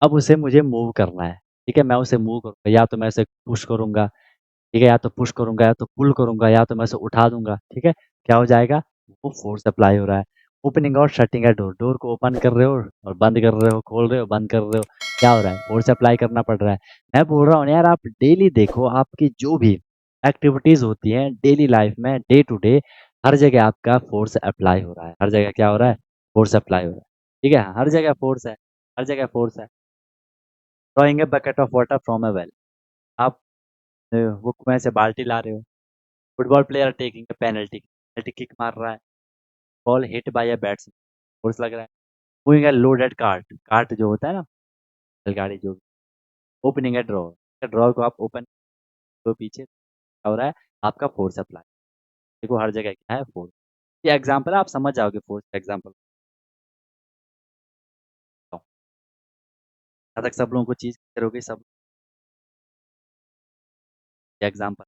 अब उसे मुझे मूव करना है, ठीक है, मैं उसे मूव करूँगा, या तो मैं उसे पुश करूँगा, ठीक है, या तो पुश करूँगा, या तो पुल करूँगा, या तो मैं उसे उठा दूँगा, ठीक है। क्या हो जाएगा, वो फोर्स अप्लाई हो रहा है। ओपनिंग और शटिंग है डोर, डोर को ओपन कर रहे हो और बंद कर रहे हो, खोल रहे हो, बंद कर रहे हो, क्या हो रहा है, फोर्स अप्लाई करना पड़ रहा है। मैं बोल रहा हूँ यार, आप डेली देखो, आपकी जो भी एक्टिविटीज़ होती हैं डेली लाइफ में, डे टू डे, हर जगह आपका फोर्स अप्लाई हो रहा है, हर जगह क्या हो रहा है, फोर्स अप्लाई हो रहा है, ठीक है, हर जगह फोर्स है, हर जगह फोर्स है। Drawing a bucket of water from a well, आप वो कुएं से बाल्टी ला रहे हो। Football player taking a penalty, penalty kick मार रहा है, ball hit by a batsman, force लग रहा है। मूविंग ए लोडेड कार्ट, कार्ट जो होता है ना, गाड़ी जो, ओपनिंग ए ड्रॉर, ड्रॉर को आप ओपन तो पीछे क्या हो रहा है, आपका फोर्स अप्लाई, देखो हर जगह क्या है, फोर्स। ये एग्जाम्पल है, आप समझ जाओगे फोर्स का एग्जाम्पल। जब तक सब लोगों को चीज करोगे, सब एग्जाम्पल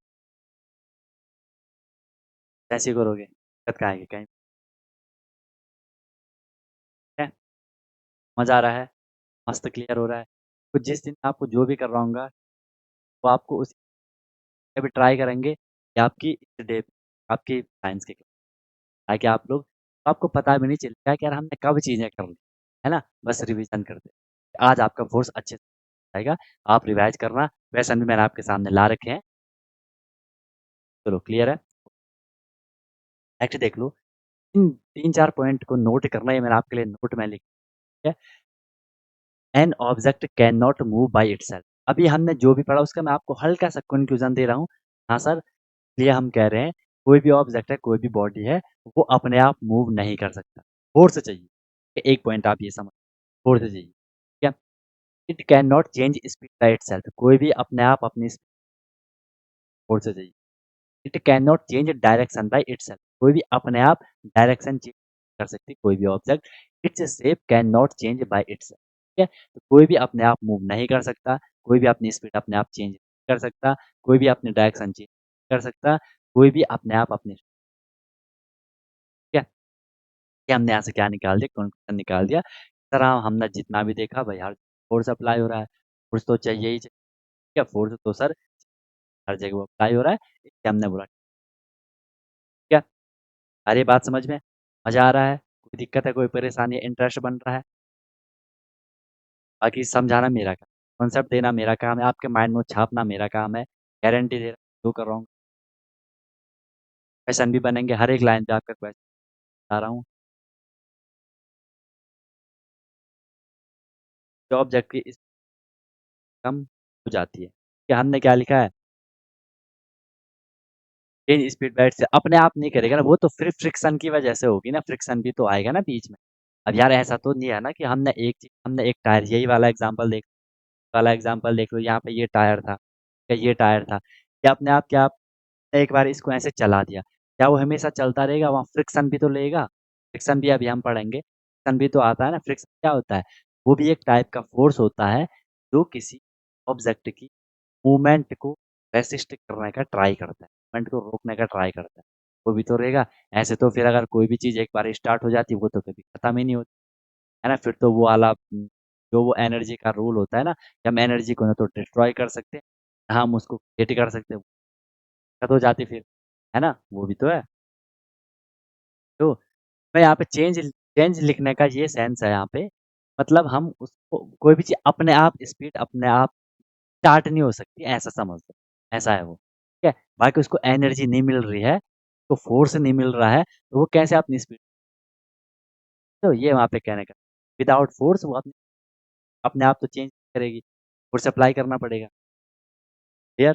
कैसे करोगे, दिक्कत का आएगी कहीं, ठीक है। मजा आ रहा है, मस्त क्लियर हो रहा है। तो जिस दिन आपको जो भी कर रहा हूँ, वो आपको उस अभी ट्राई करेंगे कि आपकी इस डे आपकी साइंस की क्लास, ताकि आप लोग, आपको पता भी नहीं चलेगा कि यार हमने कब चीज़ें कर ली, है ना, बस रिवीजन करते। आज आपका कोर्स अच्छे से आएगा, आप रिवाइज करना, क्वेश्चन भी मैंने आपके सामने ला रखे हैं। चलो क्लियर है, नेक्स्ट देख लो, इन 3-4 पॉइंट को नोट करना, ये मैंने आपके लिए नोट में लिखा है। An object can not move by itself, अभी हमने जो भी पढ़ा उसका मैं आपको हल्का सा कंफ्यूजन दे रहा हूँ। हाँ सर, इसलिए हम कह रहे हैं, कोई भी ऑब्जेक्ट है, कोई भी बॉडी है, वो अपने आप मूव नहीं कर सकता, फोर्स चाहिए। एक पॉइंट आप ये समझ, फोर्स चाहिए, ठीक है। It can not change speed by itself, कोई भी अपने आप अपनी फोर्स चाहिए। It can not change direction by itself, कोई भी अपने आप डायरेक्शन चेंज कर सकती कोई भी object. Its shape can not change by itself, ठीक है। तो कोई भी अपने आप मूव नहीं कर सकता, कोई भी अपनी स्पीड अपने आप चेंज नहीं कर सकता, कोई भी अपनी डायरेक्शन चेंज नहीं कर सकता, कोई भी अपने आप अपनी, ठीक है। ये हमने यहाँ से क्या निकाल दिया, कंक्लूजन निकाल दिया। इस तरह हमने जितना भी देखा भाई, हर फोर्स अप्लाई हो रहा है, फोर्स तो चाहिए ही चाहिए, ठीक है, फोर्स तो सर हर जगह वो अप्लाई हो रहा है, इसलिए हमने बोला, ठीक है। आ रही है बात समझ में, मज़ा आ रहा है, कोई दिक्कत है, कोई परेशानी है, इंटरेस्ट बन रहा है। बाकी समझाना मेरा काम, कॉन्सेप्ट देना मेरा काम है, आपके माइंड में छापना मेरा काम है, गारंटी दे रहा हूँ जो कर रहा हूँ। क्वेश्चन भी बनेंगे, हर एक लाइन पे आपका क्वेश्चन बता रहा हूँ। जो ऑब्जेक्ट की कम हो जाती है, कि हमने क्या लिखा है, इन स्पीड बैट से अपने आप नहीं करेगा ना, वो तो फिर फ्रिक्शन की वजह से होगी ना, फ्रिक्शन भी तो आएगा ना बीच में। अब यार ऐसा तो नहीं है ना कि हमने एक चीज, हमने एक टायर, यही वाला एग्जांपल देख लो, यहाँ पे ये टायर था, या ये टायर था, क्या अपने आप क्या एक बार इसको ऐसे चला दिया, क्या वो हमेशा चलता रहेगा? वहाँ फ्रिक्शन भी तो लेगा। फ्रिक्शन भी अभी हम पढ़ेंगे। फ्रिक्शन भी तो आता है ना, फ्रिक्शन क्या होता है? वो भी एक टाइप का फ़ोर्स होता है, जो किसी ऑब्जेक्ट की मूवमेंट को रेसिस्ट करने का ट्राई करता है, मूवमेंट को रोकने का ट्राई करता है। वो भी तो रहेगा। ऐसे तो फिर अगर कोई भी चीज़ एक बार स्टार्ट हो जाती है, वो तो कभी खत्म ही नहीं होती, है ना? फिर तो वो वाला जो वो एनर्जी का रूल होता है ना, कि हम एनर्जी को ना तो डिस्ट्रॉय कर सकते हैं, ना हम उसको क्रिएट कर सकते हैं, खत्म हो जाती फिर, है ना? वो भी तो है। तो मैं यहाँ पे चेंज चेंज लिखने का ये सेंस है यहाँ पे, मतलब हम उसको कोई भी चीज़ अपने आप स्पीड अपने आप स्टार्ट नहीं हो सकती, ऐसा समझ लो, ऐसा है वो, ठीक है? बाकी उसको एनर्जी नहीं मिल रही है, तो फोर्स नहीं मिल रहा है, तो वो कैसे अपनी स्पीड, तो ये वहाँ पे कहने का, विदाउट फोर्स वो अपने अपने आप तो चेंज करेगी, फोर्स अप्लाई करना पड़ेगा। क्लियर?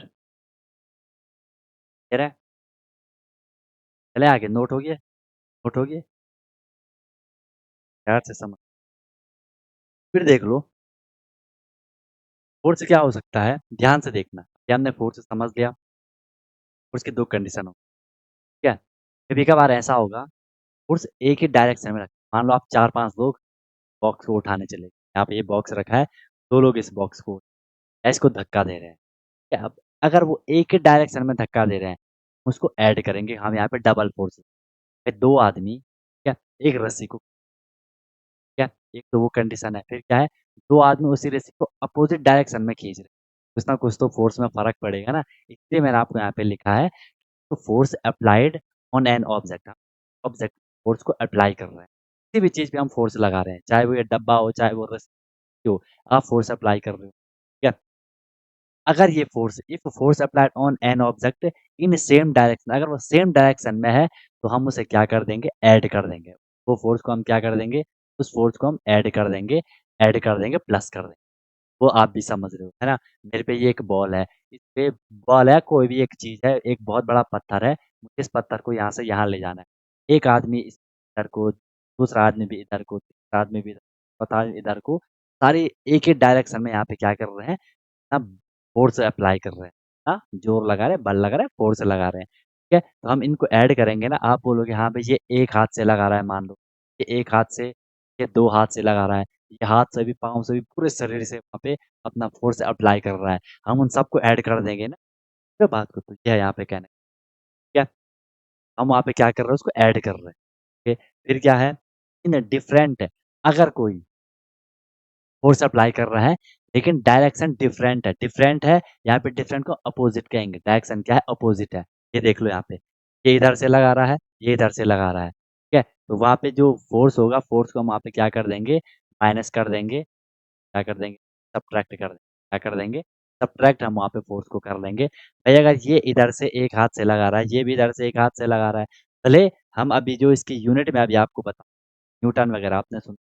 क्लियर है? चले आगे, नोट हो गया? नोट हो गया? ध्यान से समझ, फिर देख लो, फोर्स क्या हो सकता है, ध्यान से देखना। ये हमने फोर्स समझ लिया, फोर्स की दो कंडीशन हो, ठीक है? कभी कभार ऐसा होगा, फोर्स एक ही डायरेक्शन में रखा, मान लो आप 4-5 लोग बॉक्स को उठाने चले, यहाँ पे ये बॉक्स रखा है, 2 लोग इस बॉक्स को इसको धक्का दे रहे हैं, ठीक है? अब अगर वो एक ही डायरेक्शन में धक्का दे रहे हैं, उसको ऐड करेंगे हम यहाँ पे डबल फोर्स, 2 आदमी, ठीक है? एक रस्सी को, ठीक है? एक तो वो कंडीशन है, फिर क्या है, 2 आदमी उसी रस्सी को अपोजिट डायरेक्शन में खींच रहे हैं, कुछ ना कुछ तो फोर्स में फ़र्क पड़ेगा ना, इसलिए मैंने आपको यहाँ पे लिखा है, तो force applied on an object, हम ऑब्जेक्ट फोर्स को अप्लाई कर रहे हैं, किसी भी चीज़ पे हम फोर्स लगा रहे हैं, चाहे वो ये डब्बा हो, चाहे वो रस्सी हो, आप फोर्स अप्लाई कर रहे हो, ठीक है? अगर ये force if force applied on an object in same direction, अगर वो सेम डायरेक्शन में है, तो हम उसे क्या कर देंगे, ऐड कर देंगे, वो फोर्स को हम क्या कर देंगे, उस फोर्स को हम ऐड कर देंगे, प्लस कर देंगे। वो आप भी समझ रहे हो, है ना? मेरे पे ये एक बॉल है, इस पे बॉल है, कोई भी एक चीज़ है, एक बहुत बड़ा पत्थर है, मुझे इस पत्थर को यहाँ से यहाँ ले जाना है। एक आदमी इस इधर को, दूसरा आदमी भी इधर को, तीसरा आदमी भी इधर, चौथा आदमी इधर को, सारे एक ही डायरेक्शन में यहाँ पे क्या कर रहे हैं ना, फ़ोर्स अप्लाई कर रहे हैं, हाँ, जोर लगा रहे हैं, बल लगा रहे हैं, फ़ोर्स लगा रहे हैं, ठीक है? तो हम इनको ऐड करेंगे ना, आप बोलोगे हाँ भाई ये एक हाथ से लगा रहा है मान लो, ये एक हाथ से, ये 2 हाथ से लगा रहा है, ये हाथ से भी, पाँव से भी, पूरे शरीर से वहाँ पे अपना फ़ोर्स अप्लाई कर रहा है। हम उन सबको ऐड कर देंगे ना, तो बात को तो ये है यहाँ पे कहने का, ठीक है? हम वहाँ पे क्या कर रहे हैं, उसको ऐड कर रहे हैं, ठीक है? फिर क्या है, इन डिफरेंट, अगर कोई फ़ोर्स अप्लाई कर रहा है, लेकिन डायरेक्शन डिफरेंट है, यहाँ पे डिफरेंट को अपोज़िट कहेंगे, डायरेक्शन क्या है, अपोज़िट है। ये देख लो यहाँ पे, ये इधर से लगा रहा है, ये इधर से लगा रहा है, ठीक है? तो वहाँ पे जो फ़ोर्स होगा, फ़ोर्स को हम वहाँ पे क्या कर देंगे, माइनस कर देंगे, क्या कर देंगे, सब्ट्रैक्ट कर देंगे, क्या कर देंगे, सब्ट्रैक्ट हम वहाँ पे फ़ोर्स को कर लेंगे। भाई अगर ये इधर से एक हाथ से लगा रहा है, ये भी इधर से एक हाथ से लगा रहा है, भले हम अभी जो इसकी यूनिट में अभी आपको बताऊँ, न्यूटन वगैरह आपने सुना,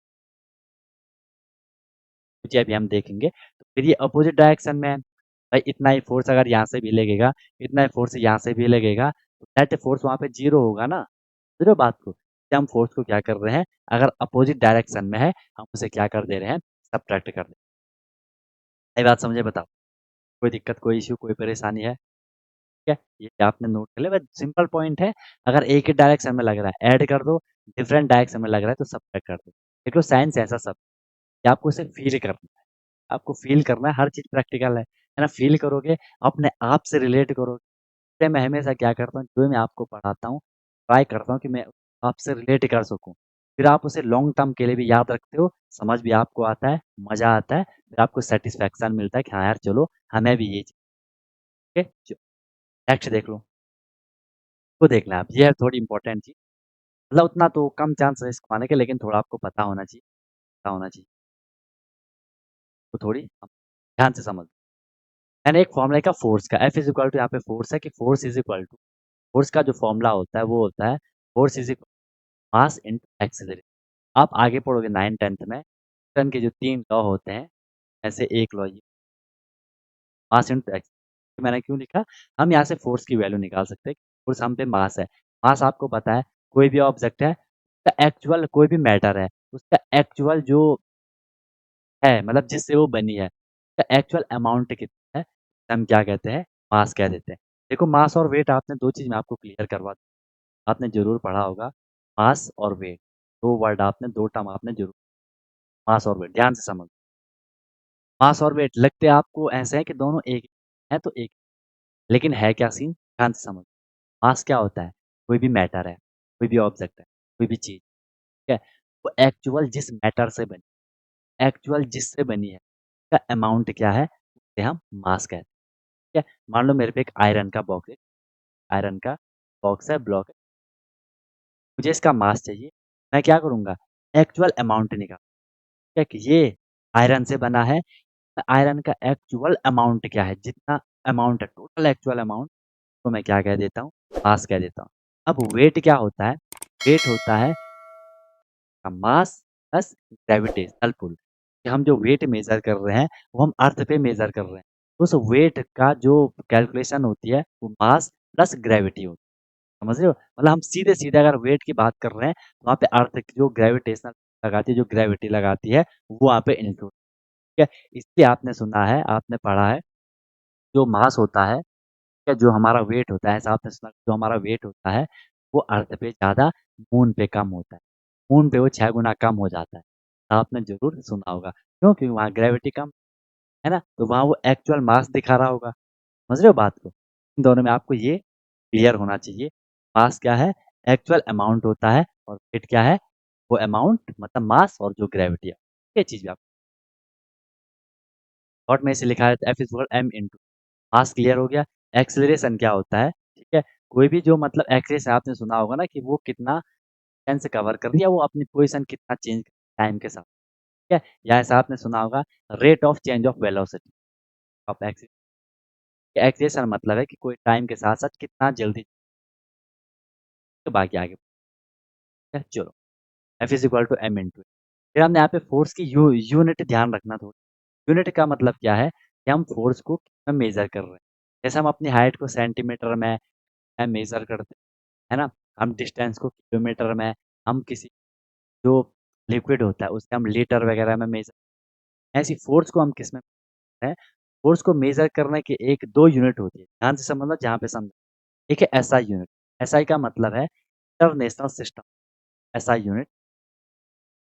जी, अभी हम देखेंगे। तो फिर ये अपोज़िट डायरेक्शन में है। भाई इतना ही फ़ोर्स अगर यहाँ से भी लगेगा, इतना ही फ़ोर्स यहाँ से भी लगेगा, तो नेट फ़ोर्स वहाँ पे 0 होगा ना। समझ रहे हो बात को? कि हम फ़ोर्स को क्या कर रहे हैं, अगर अपोज़िट डायरेक्शन में है, हम उसे क्या कर दे रहे हैं, सब्ट्रैक्ट कर दे, ये बात समझे बताओ? कोई दिक्कत, कोई इश्यू, कोई परेशानी है? ठीक है? ये आपने नोट कर लिया, बस सिंपल पॉइंट है, अगर एक ही डायरेक्शन में लग रहा है, ऐड कर दो, डिफरेंट डायरेक्शन में लग रहा है तो सब्ट्रैक्ट कर दो। देख लो साइंस ऐसा सब, कि आपको इसे फ़ील करना है। आपको फ़ील करना है, हर चीज़ प्रैक्टिकल है ना? फ़ील करोगे, अपने आप से रिलेट करोगे। इसलिए मैं हमेशा क्या करता हूँ, जो मैं आपको पढ़ाता हूँ, ट्राई करता हूँ कि मैं आपसे रिलेट कर सकूँ। फिर आप उसे लॉन्ग टर्म के लिए भी याद रखते हो, समझ भी आपको आता है, मज़ा आता है, फिर आपको सैटिस्फैक्शन मिलता है कि हाँ यार चलो, हमें भी ये चीज़, ठीक है? नेक्स्ट देख लो, वो देखना है आप, ये है थोड़ी इम्पोर्टेंट चीज़। मतलब उतना तो कम चांस है इसको आने के, लेकिन थोड़ा आपको पता होना चाहिए, पता होना चाहिए। तो थोड़ी ध्यान से समझ, मैंने एक फ़ॉर्मूला का फ़ोर्स का, F इज़ इक्वल टू, यहाँ पे फ़ोर्स है कि force is equal to, force का जो फ़ॉर्मूला होता है वो होता है, force is equal mass into acceleration. आप आगे पढ़ोगे 9th-10th में, न्यूटन के जो 3 लॉ होते हैं, ऐसे एक लॉ ये मास इनटू एक्स, मैंने क्यों लिखा? हम यहाँ से फ़ोर्स की वैल्यू निकाल सकते हैं, फ़ोर्स हम पे मास है। मास आपको पता है, कोई भी ऑब्जेक्ट है, उसका एक्चुअल कोई भी मैटर है, उसका एक्चुअल जो है, मतलब जिससे वो बनी है, उसका एक्चुअल अमाउंट कितना है, हम क्या कहते हैं? मास कह देते हैं। देखो मास और वेट आपने 2 चीज़ मैं आपको क्लियर करवा दूँ, आपने ज़रूर पढ़ा होगा मास और वेट, 2 वर्ड आपने 2 टर्म आपने ज़रूर मास और वेट ध्यान से समझ मास और वेट लगते आपको ऐसे हैं कि दोनों एक हैं तो एक लेकिन है क्या सीन? ध्यान से समझ मास क्या होता है? कोई भी मैटर है, कोई भी ऑब्जेक्ट है, कोई भी चीज़, ठीक है? वो एक्चुअल जिस मैटर से बनी एक्चुअल जिससे बनी है, उसका अमाउंट क्या है? उसे हम मास कहते हैं, ठीक है? मान लो मेरे पे एक आयरन का बॉक्स है, आयरन का बॉक्स है, ब्लॉक है, मुझे इसका मास चाहिए, मैं क्या करूँगा? एक्चुअल अमाउंट ठीक है कि ये आयरन से बना है, आयरन का एक्चुअल अमाउंट क्या है? जितना अमाउंट है, टोटल एक्चुअल अमाउंट को मैं क्या कह देता हूँ? मास कह देता हूँ। अब वेट क्या होता है? वेट होता है मास प्लस ग्रेविटेशनल पुल कि हम जो वेट मेजर कर रहे हैं वो हम अर्थ पे मेजर कर रहे हैं उस वेट का जो कैलकुलेशन होती है वो मास प्लस ग्रेविटी होती है समझ रहे हो मतलब हम सीधे सीधे अगर वेट की बात कर रहे हैं तो वहाँ पे अर्थ की जो ग्रेविटेशनल लगाती है जो ग्रेविटी लगाती है वो वहाँ पे इंक्लूड ठीक है इसलिए आपने सुना है आपने पढ़ा है जो मास होता है या जो हमारा वेट होता है ऐसा आपने सुना जो हमारा वेट होता है वो अर्थ पे ज़्यादा मून पे कम होता है मून पे वो 6 गुना कम हो जाता है आपने ज़रूर सुना होगा क्यों क्योंकि वहाँ ग्रेविटी कम है ना तो वहाँ वो एक्चुअल मास दिखा रहा होगा समझ रहे हो बात को इन दोनों में आपको ये क्लियर होना चाहिए मास क्या है एक्चुअल अमाउंट होता है और वेट क्या है वो अमाउंट मतलब मास और जो ग्रेविटी है ये चीज़ भी आप शॉर्ट में इसे लिखा है F is equal M into mass clear हो गया एक्सेलरेशन क्या होता है ठीक है कोई भी जो मतलब एक्सेलरेशन आपने सुना होगा ना कि वो कितना डिस्टेंस कवर कर दिया वो अपनी पोजीशन कितना चेंज टाइम के साथ ठीक है या ऐसा आपने सुना होगा rate of change of velocity of acceleration मतलब है कि कोई टाइम के साथ साथ कितना जल्दी बाकी आगे बढ़े। चलो F is equal to M into फिर हमने यहाँ पे फोर्स की यूनिट ध्यान रखना थोड़ी यूनिट का मतलब क्या है कि हम फोर्स को कितना मेजर कर रहे हैं जैसे हम अपनी हाइट को सेंटीमीटर में मेजर करते हैं है ना हम डिस्टेंस को किलोमीटर में हम किसी जो लिक्विड होता है उससे हम लीटर वगैरह में मेजर ऐसी फोर्स को हम किस में है फोर्स को मेजर करने की एक दो यूनिट होती है ध्यान से समझना जहाँ पे समझ एक है एसआई यूनिट एसआई का मतलब है इंटरनेशनल सिस्टम एसआई यूनिट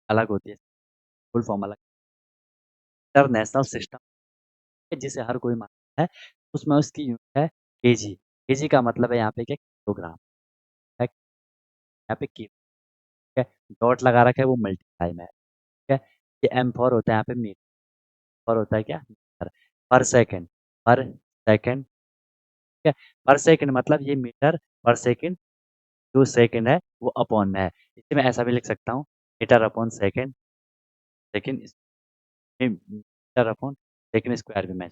अलग होती है फुल फॉर्म अलग इंटरनेशनल सिस्टम जिसे हर कोई मानता है उसमें उसकी यूनिट है केजी केजी का मतलब है यहाँ पे क्या किलोग्राम है यहाँ पे किलो ठीक है डॉट लगा रखा है वो मल्टीप्लाई में है ठीक है ये एम फॉर होता है यहाँ पे मीटर फॉर होता है क्या मीटर पर सेकेंड पर सेकेंड ठीक है पर सेकेंड मतलब ये मीटर पर सेकेंड जो सेकेंड है वो अपॉन में है इसे मैं ऐसा भी लिख सकता हूँ metre upon second second metre upon second square भी मैं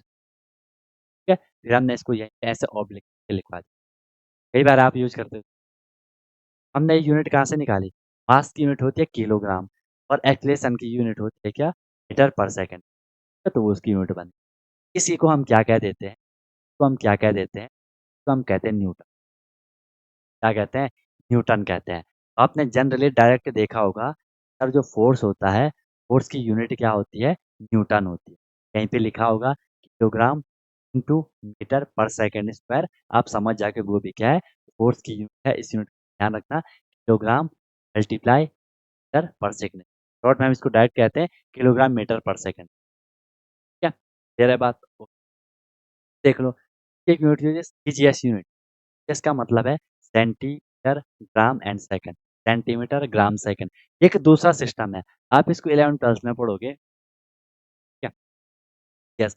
ठीक है फिर हमने इसको यहीं पे ऐसे ऑब्लिक के लिखवा दिया कई बार आप यूज करते हो हमने ये यूनिट कहाँ से निकाली मास की यूनिट होती है किलोग्राम और एक्सलेशन की यूनिट होती है क्या मीटर पर सेकेंड तो वो उसकी यूनिट बनी इसी को हम क्या कह देते हैं तो हम क्या कह देते हैं तो हम कहते हैं न्यूटन क्या कहते हैं न्यूटन कहते हैं आपने जनरली डायरेक्ट देखा होगा सर जो फोर्स होता है फोर्स की यूनिट क्या होती है न्यूटन होती है कहीं पे लिखा होगा किलोग्राम इंटू मीटर पर सेकेंड स्क्वायर आप समझ जाके वो भी क्या है फोर्स की यूनिट है इस यूनिट का ध्यान रखना किलोग्राम मल्टीप्लाई मीटर पर सेकेंड शॉर्ट में हम इसको डायरेक्ट कहते हैं किलोग्राम मीटर पर सेकेंड ठीक है क्लियर है बात देख लो एक यूनिट है सीजीएस यूनिट इसका मतलब है centimetre gram and second centimetre gram second एक दूसरा सिस्टम है आप इसको 11 ट्वेल्थ में पढ़ोगे क्या यस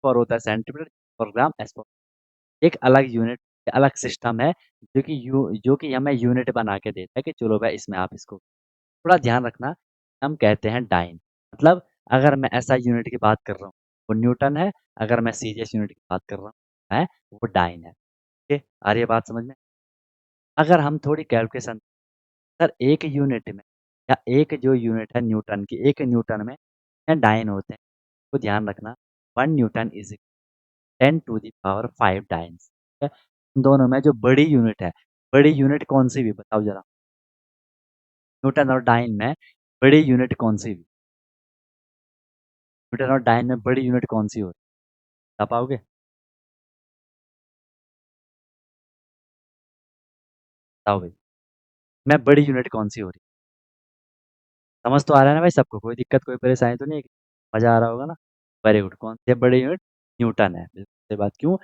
फॉर होता है सेंटीमीटर और ग्राम एस फॉर एक अलग यूनिट अलग सिस्टम है जो कि हमें यूनिट बना के देता है कि चलो भाई इसमें आप इसको थोड़ा ध्यान रखना हम कहते हैं डाइन मतलब अगर मैं ऐसा यूनिट की बात कर रहा हूँ वो न्यूटन है अगर मैं सीरियस यूनिट की बात कर रहा हूँ है वो डाइन है ठीक है आ रही है बात समझ में अगर हम थोड़ी कैलकुलेशन सर एक यूनिट में या एक जो यूनिट है न्यूटन की एक न्यूटन में या डाइन होते हैं तो ध्यान रखना 1 newton is 10 to the power 5 dynes ठीक है इन दोनों में जो बड़ी यूनिट है बड़ी यूनिट कौन सी भी बताओ जरा न्यूटन और डाइन में बड़ी यूनिट कौन सी भी न्यूटन और डाइन में बड़ी यूनिट कौन सी हो बता पाओगे बताओ भाई, मैं बड़ी यूनिट कौन सी हो रही? समझ तो आ रहा है ना भाई सबको? कोई दिक्कत कोई परेशानी तो नहीं है? मजा आ रहा होगा ना? Very good. कौन सी है बड़ी यूनिट? न्यूटन है। बिल्कुल सही बात। क्यों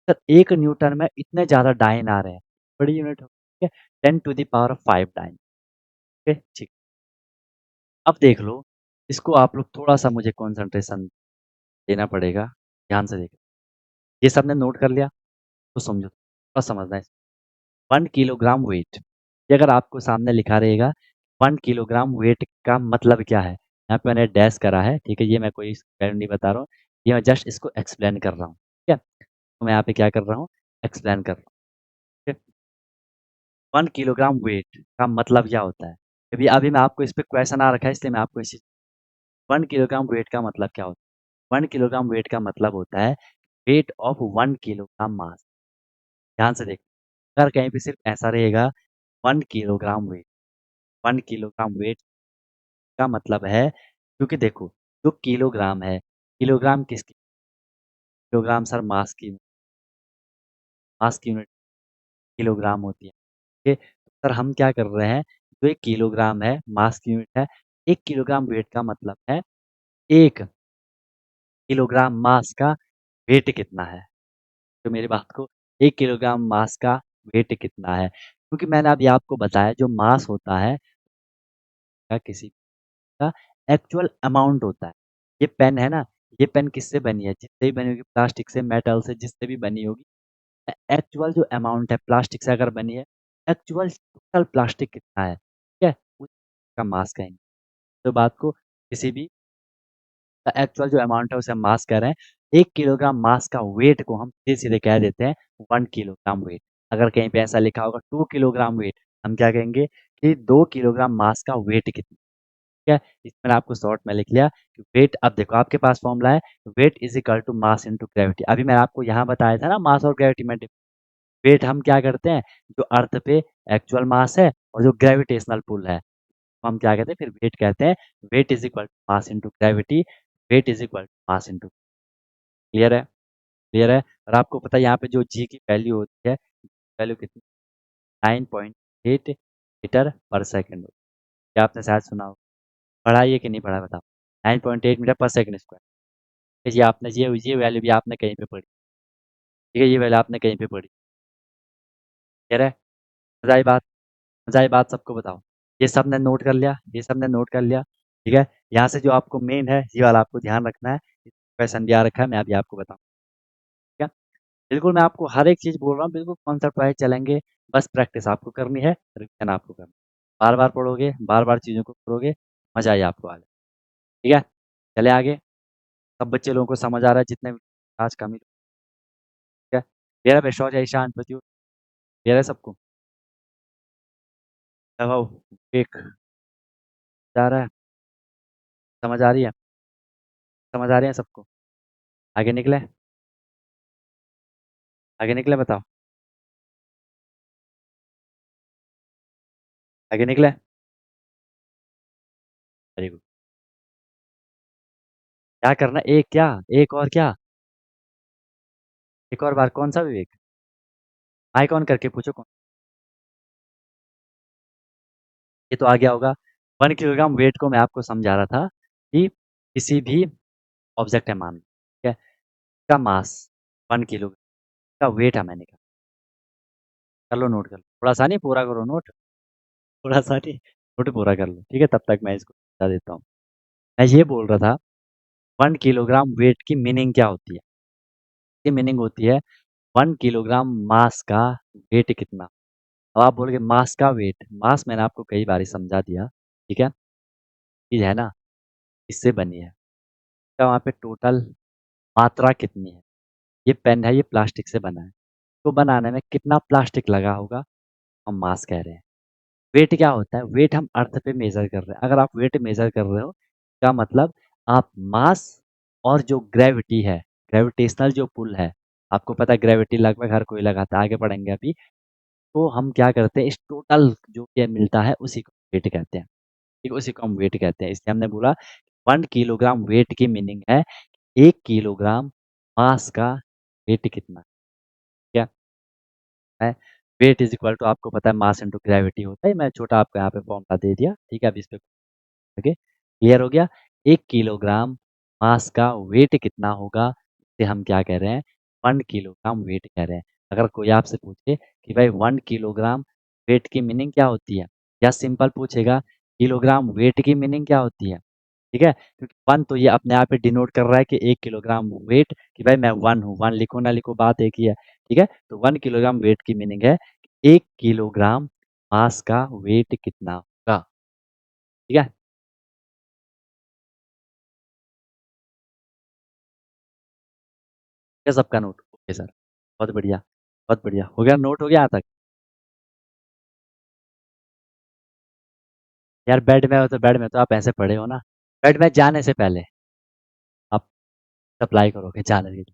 सर? एक न्यूटन में इतने ज्यादा डाइन आ रहे हैं, बड़ी यूनिट हो, ठीक है। 10⁵ डाइन। ठीक है, ठीक। अब देख लो, इसको आप लोग थोड़ा सा मुझे कंसंट्रेशन देना पड़ेगा। ध्यान से देखो। ये सबने नोट कर लिया? तो समझो, थोड़ा समझना है। 1 किलोग्राम वेट, ये अगर आपको सामने लिखा रहेगा 1 किलोग्राम वेट का मतलब क्या है, यहाँ पे मैंने डैश करा है, ठीक है। ये मैं कोई वैल्यू नहीं बता रहा हूँ, ये मैं जस्ट इसको एक्सप्लेन कर रहा हूँ, ठीक है। तो मैं यहाँ पे क्या कर रहा हूँ, एक्सप्लेन कर रहा हूँ, ठीक है। 1 किलोग्राम वेट का मतलब क्या होता है? अभी अभी मैं आपको इस पे क्वेश्चन आ रखा है, इसलिए मैं आपको इसी 1 किलोग्राम वेट का मतलब क्या होता है? 1 किलोग्राम वेट का मतलब होता है वेट ऑफ 1 किलोग्राम मास। ध्यान से देखो, अगर कहीं पे सिर्फ ऐसा रहेगा 1 किलोग्राम वेट, 1 किलोग्राम वेट का मतलब है, क्योंकि देखो, जो किलोग्राम है, किलोग्राम किसकी? किलोग्राम सर मास की यूनिट किलोग्राम होती है, ठीक है। तो सर हम क्या कर रहे हैं, जो 1 किलोग्राम है मास की यूनिट है, 1 किलोग्राम वेट का मतलब है 1 किलोग्राम मास का वेट कितना है। तो मेरी बात को, 1 किलोग्राम मास का वेट कितना है, क्योंकि मैंने अभी आपको बताया जो मास होता है या किसी का एक्चुअल अमाउंट होता है। ये पेन है ना, ये पेन किससे बनी है? जिससे भी बनी होगी, प्लास्टिक से, मेटल से, जिससे भी बनी होगी। एक्चुअल जो अमाउंट है प्लास्टिक से अगर बनी है, एक्चुअल टोटल प्लास्टिक कितना है, ठीक है, उसका मास कहेंगे। तो बात को, किसी भी का एक्चुअल जो अमाउंट है उसे हम मास कह रहे हैं। 1 किलोग्राम मास का वेट को हम सीधे सीधे कह देते हैं 1 किलोग्राम वेट। अगर कहीं पे ऐसा लिखा होगा 2 किलोग्राम वेट, हम क्या कहेंगे कि 2 किलोग्राम मास का वेट कितना, ठीक है। इसमें आपको शॉर्ट में लिख लिया कि वेट। अब देखो आपके पास फॉर्मूला है, weight is equal to mass into gravity. अभी मैंने आपको यहाँ बताया था ना, मास और ग्रेविटी में वेट हम क्या करते हैं, जो अर्थ पे एक्चुअल मास है और जो ग्रेविटेशनल पुल है, तो हम क्या कहते हैं, फिर वेट कहते हैं। Weight is equal to mass into gravity, weight is equal to mass into. Clear है? क्लियर है? और आपको पता है यहाँ पे जो जी की वैल्यू होती है, वैल्यू कितनी? 9.8 मीटर पर सेकेंड। क्या आपने शायद सुना हो? पढ़ा है कि नहीं पढ़ा, बताओ। 9.8 मीटर पर सेकेंड स्क्वायर। ये आपने ये वैल्यू भी आपने कहीं पे पढ़ी, ठीक है। ये वैल्यू आपने कहीं पे पढ़ी। क्लियर है? मजा आई बात? मजा आई बात? सबको बताओ। ये सब ने नोट कर लिया? ये सब ने नोट कर लिया? ठीक है। यहाँ से जो आपको मेन है, ये वाला आपको ध्यान रखना है। क्वेश्चन भी आ रखा है, मैं अभी आपको बताऊँ, ठीक है। बिल्कुल मैं आपको हर एक चीज़ बोल रहा हूँ, बिल्कुल कॉन्सेप्ट वाइज चलेंगे। बस प्रैक्टिस आपको करनी है, रिविजन आपको करना है। बार बार पढ़ोगे, बार बार चीज़ों को करोगे, मजा आए आपको आगे। ठीक है, चले आगे। सब बच्चे लोगों को समझ आ रहा है जितने भी आज का मिल, ठीक है। मेरा विश्वास है ईशान प्रत्युष, मेरा सबको एक जा रहा है, समझ आ रही है? समझ आ रही है सबको? आगे निकले? आगे निकले बताओ? आगे निकले? Very good. क्या करना? एक क्या, एक और क्या? एक और बार, कौन सा विवेक? माइक ऑन करके पूछो कौन। ये तो आ गया होगा। 1 किलोग्राम वेट को मैं आपको समझा रहा था कि किसी भी ऑब्जेक्ट है, मान लो, ठीक है, का मास 1 किलो का वेट है, मैंने कहा। कर लो नोट, कर लो, थोड़ा सा नहीं, पूरा करो नोट, थोड़ा सा नहीं, नोट पूरा कर लो, ठीक है। तब तक मैं इसको बता देता हूँ। मैं ये बोल रहा था 1 किलोग्राम वेट की मीनिंग क्या होती है? ये मीनिंग होती है 1 किलोग्राम मास का वेट कितना। अब आप बोलोगे मास का वेट, मास मैंने आपको कई बार समझा दिया, ठीक है। चीज है ना, इससे बनी है, क्या वहाँ पे टोटल मात्रा कितनी है? ये पेन है, ये प्लास्टिक से बना है, तो बनाने में कितना प्लास्टिक लगा होगा, हम मास कह रहे हैं। वेट क्या होता है? वेट हम अर्थ पे मेजर कर रहे हैं। अगर आप वेट मेजर कर रहे हो, क्या मतलब, आप मास और जो ग्रेविटी है, ग्रेविटेशनल जो पुल है, आपको पता है ग्रेविटी लगभग हर कोई लगाता है, आगे पढ़ेंगे अभी। तो हम क्या करते हैं, इस टोटल जो ये मिलता है उसी को वेट कहते हैं, ठीक है, उसी को हम वेट कहते हैं। इसलिए हमने बोला 1 किलोग्राम वेट की मीनिंग है 1 किलोग्राम मास का वेट कितना, क्या है? वेट इज इक्वल टू आपको पता है मास इंटू ग्रेविटी होता है। मैं छोटा आपको यहाँ पे फॉर्मूला दे दिया, ठीक है। अब इस पे ओके क्लियर हो गया। 1 किलोग्राम मास का वेट कितना होगा, इसे हम क्या कह रहे हैं, 1 किलोग्राम वेट कह रहे हैं। अगर कोई आपसे पूछे कि भाई 1 किलोग्राम वेट की मीनिंग क्या होती है, या सिंपल पूछेगा किलोग्राम वेट की मीनिंग क्या होती है, ठीक है। क्योंकि वन तो ये अपने आप ही डिनोट कर रहा है कि 1 किलोग्राम वेट, कि भाई मैं वन हूँ, वन लिखो ना लिखो बात एक ही है, ठीक है। तो 1 किलोग्राम वेट की मीनिंग है 1 किलोग्राम मास का वेट कितना होगा, ठीक है। क्या सबका नोट ओके सर, बहुत बढ़िया, बहुत बढ़िया हो गया, नोट हो गया यहाँ तक। यार बेड में हो तो बेड में तो आप ऐसे पड़े हो ना, बेड में जाने से पहले आप अप्लाई करोगे जाने के लिए,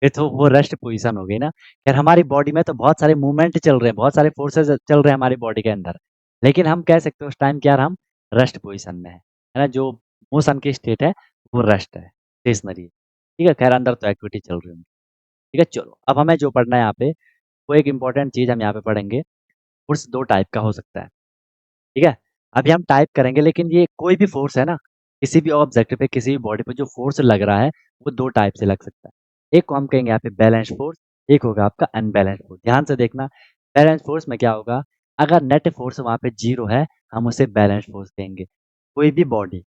फिर तो वो रेस्ट पोजीशन हो गई ना। यार हमारी बॉडी में तो बहुत सारे मूवमेंट चल रहे हैं, बहुत सारे फोर्सेस चल रहे हैं हमारी बॉडी के अंदर, लेकिन हम कह सकते हैं उस टाइम क्या हम रेस्ट पोजीशन में है ना। जो मोशन की स्टेट है वो रेस्ट है, स्टेशनरी है, ठीक है। खैर अंदर तो एक्टिविटी चल रही है, ठीक है। चलो अब हमें जो पढ़ना है यहाँ पे, वो एक इंपॉर्टेंट चीज हम यहाँ पे पढ़ेंगे। फोर्स दो टाइप का हो सकता है, ठीक है। अभी हम टाइप करेंगे, लेकिन ये कोई भी फोर्स है ना, किसी भी ऑब्जेक्ट पे किसी भी बॉडी पे जो फोर्स लग रहा है वो दो टाइप से लग सकता है। एक को हम कहेंगे यहाँ पे बैलेंस फोर्स, एक होगा आपका अनबैलेंस फोर्स। ध्यान से देखना, बैलेंस फोर्स में क्या होगा, अगर नेट फोर्स वहां पे जीरो है हम उसे बैलेंस फोर्स कहेंगे। कोई भी बॉडी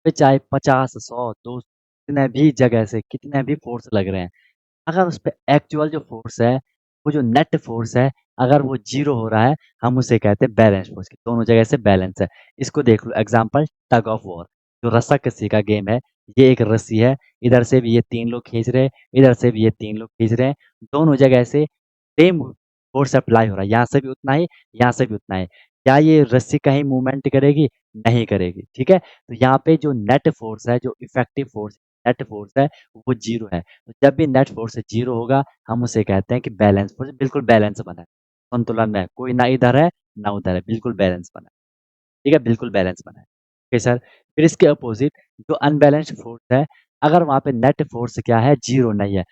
पे चाहे 50 100 200 कितने भी जगह से कितने भी फोर्स लग रहे हैं, अगर उस पे एक्चुअल जो फोर्स है, वो जो नेट फोर्स है, अगर वो जीरो हो रहा है हम उसे कहते हैं बैलेंस फोर्स, दोनों जगह से बैलेंस है। इसको देख लो एग्जांपल, टग ऑफ वॉर, जो रस्सा कसी का गेम है। ये एक रस्सी है, इधर से भी ये तीन लोग खींच रहे हैं, इधर से भी ये तीन लोग खींच रहे हैं, दोनों जगह से सेम फोर्स अप्लाई हो रहा है, यहाँ से भी उतना ही, यहाँ से भी उतना ही। क्या ये रस्सी कहीं मूवमेंट करेगी, नहीं करेगी, ठीक है। तो यहाँ पे जो नेट फोर्स है, जो इफेक्टिव फोर्स नेट फोर्स है, वो जीरो है। तो जब भी नेट फोर्स जीरो होगा हम उसे कहते हैं कि बैलेंस फोर्स, बिल्कुल बैलेंस बना है, संतुलन में है, कोई ना इधर है ना उधर है, बिल्कुल बैलेंस बना है, ठीक है, बिल्कुल बैलेंस बना है। Okay sir. फिर इसके अपोजिट जो अनबैलेंस्ड फोर्स है, अगर वहां पे नेट फोर्स क्या है, जीरो नहीं है,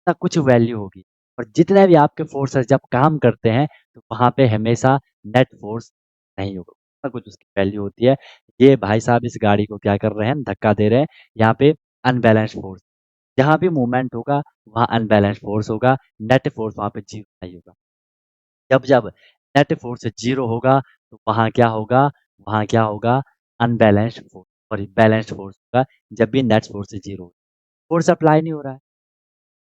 ना कुछ वैल्यू होगी, और जितने भी आपके फोर्सेस जब काम करते हैं तो वहां पे हमेशा नेट फोर्स नहीं होगा, ना कुछ उसकी वैल्यू होती है। ये भाई साहब इस गाड़ी को क्या कर रहे हैं, धक्का दे रहे हैं, यहाँ पे अनबैलेंस्ड फोर्स, जहाँ भी मूवमेंट होगा वहाँ अनबैलेंस फोर्स होगा, नेट फोर्स वहाँ पे जीरो नहीं होगा। जब जब नेट फोर्स जीरो होगा तो वहाँ क्या होगा, वहाँ क्या होगा, unbalanced force, sorry balanced force होगा। जब भी नेट फोर्स जीरो होगा, फोर्स अप्लाई नहीं हो रहा है,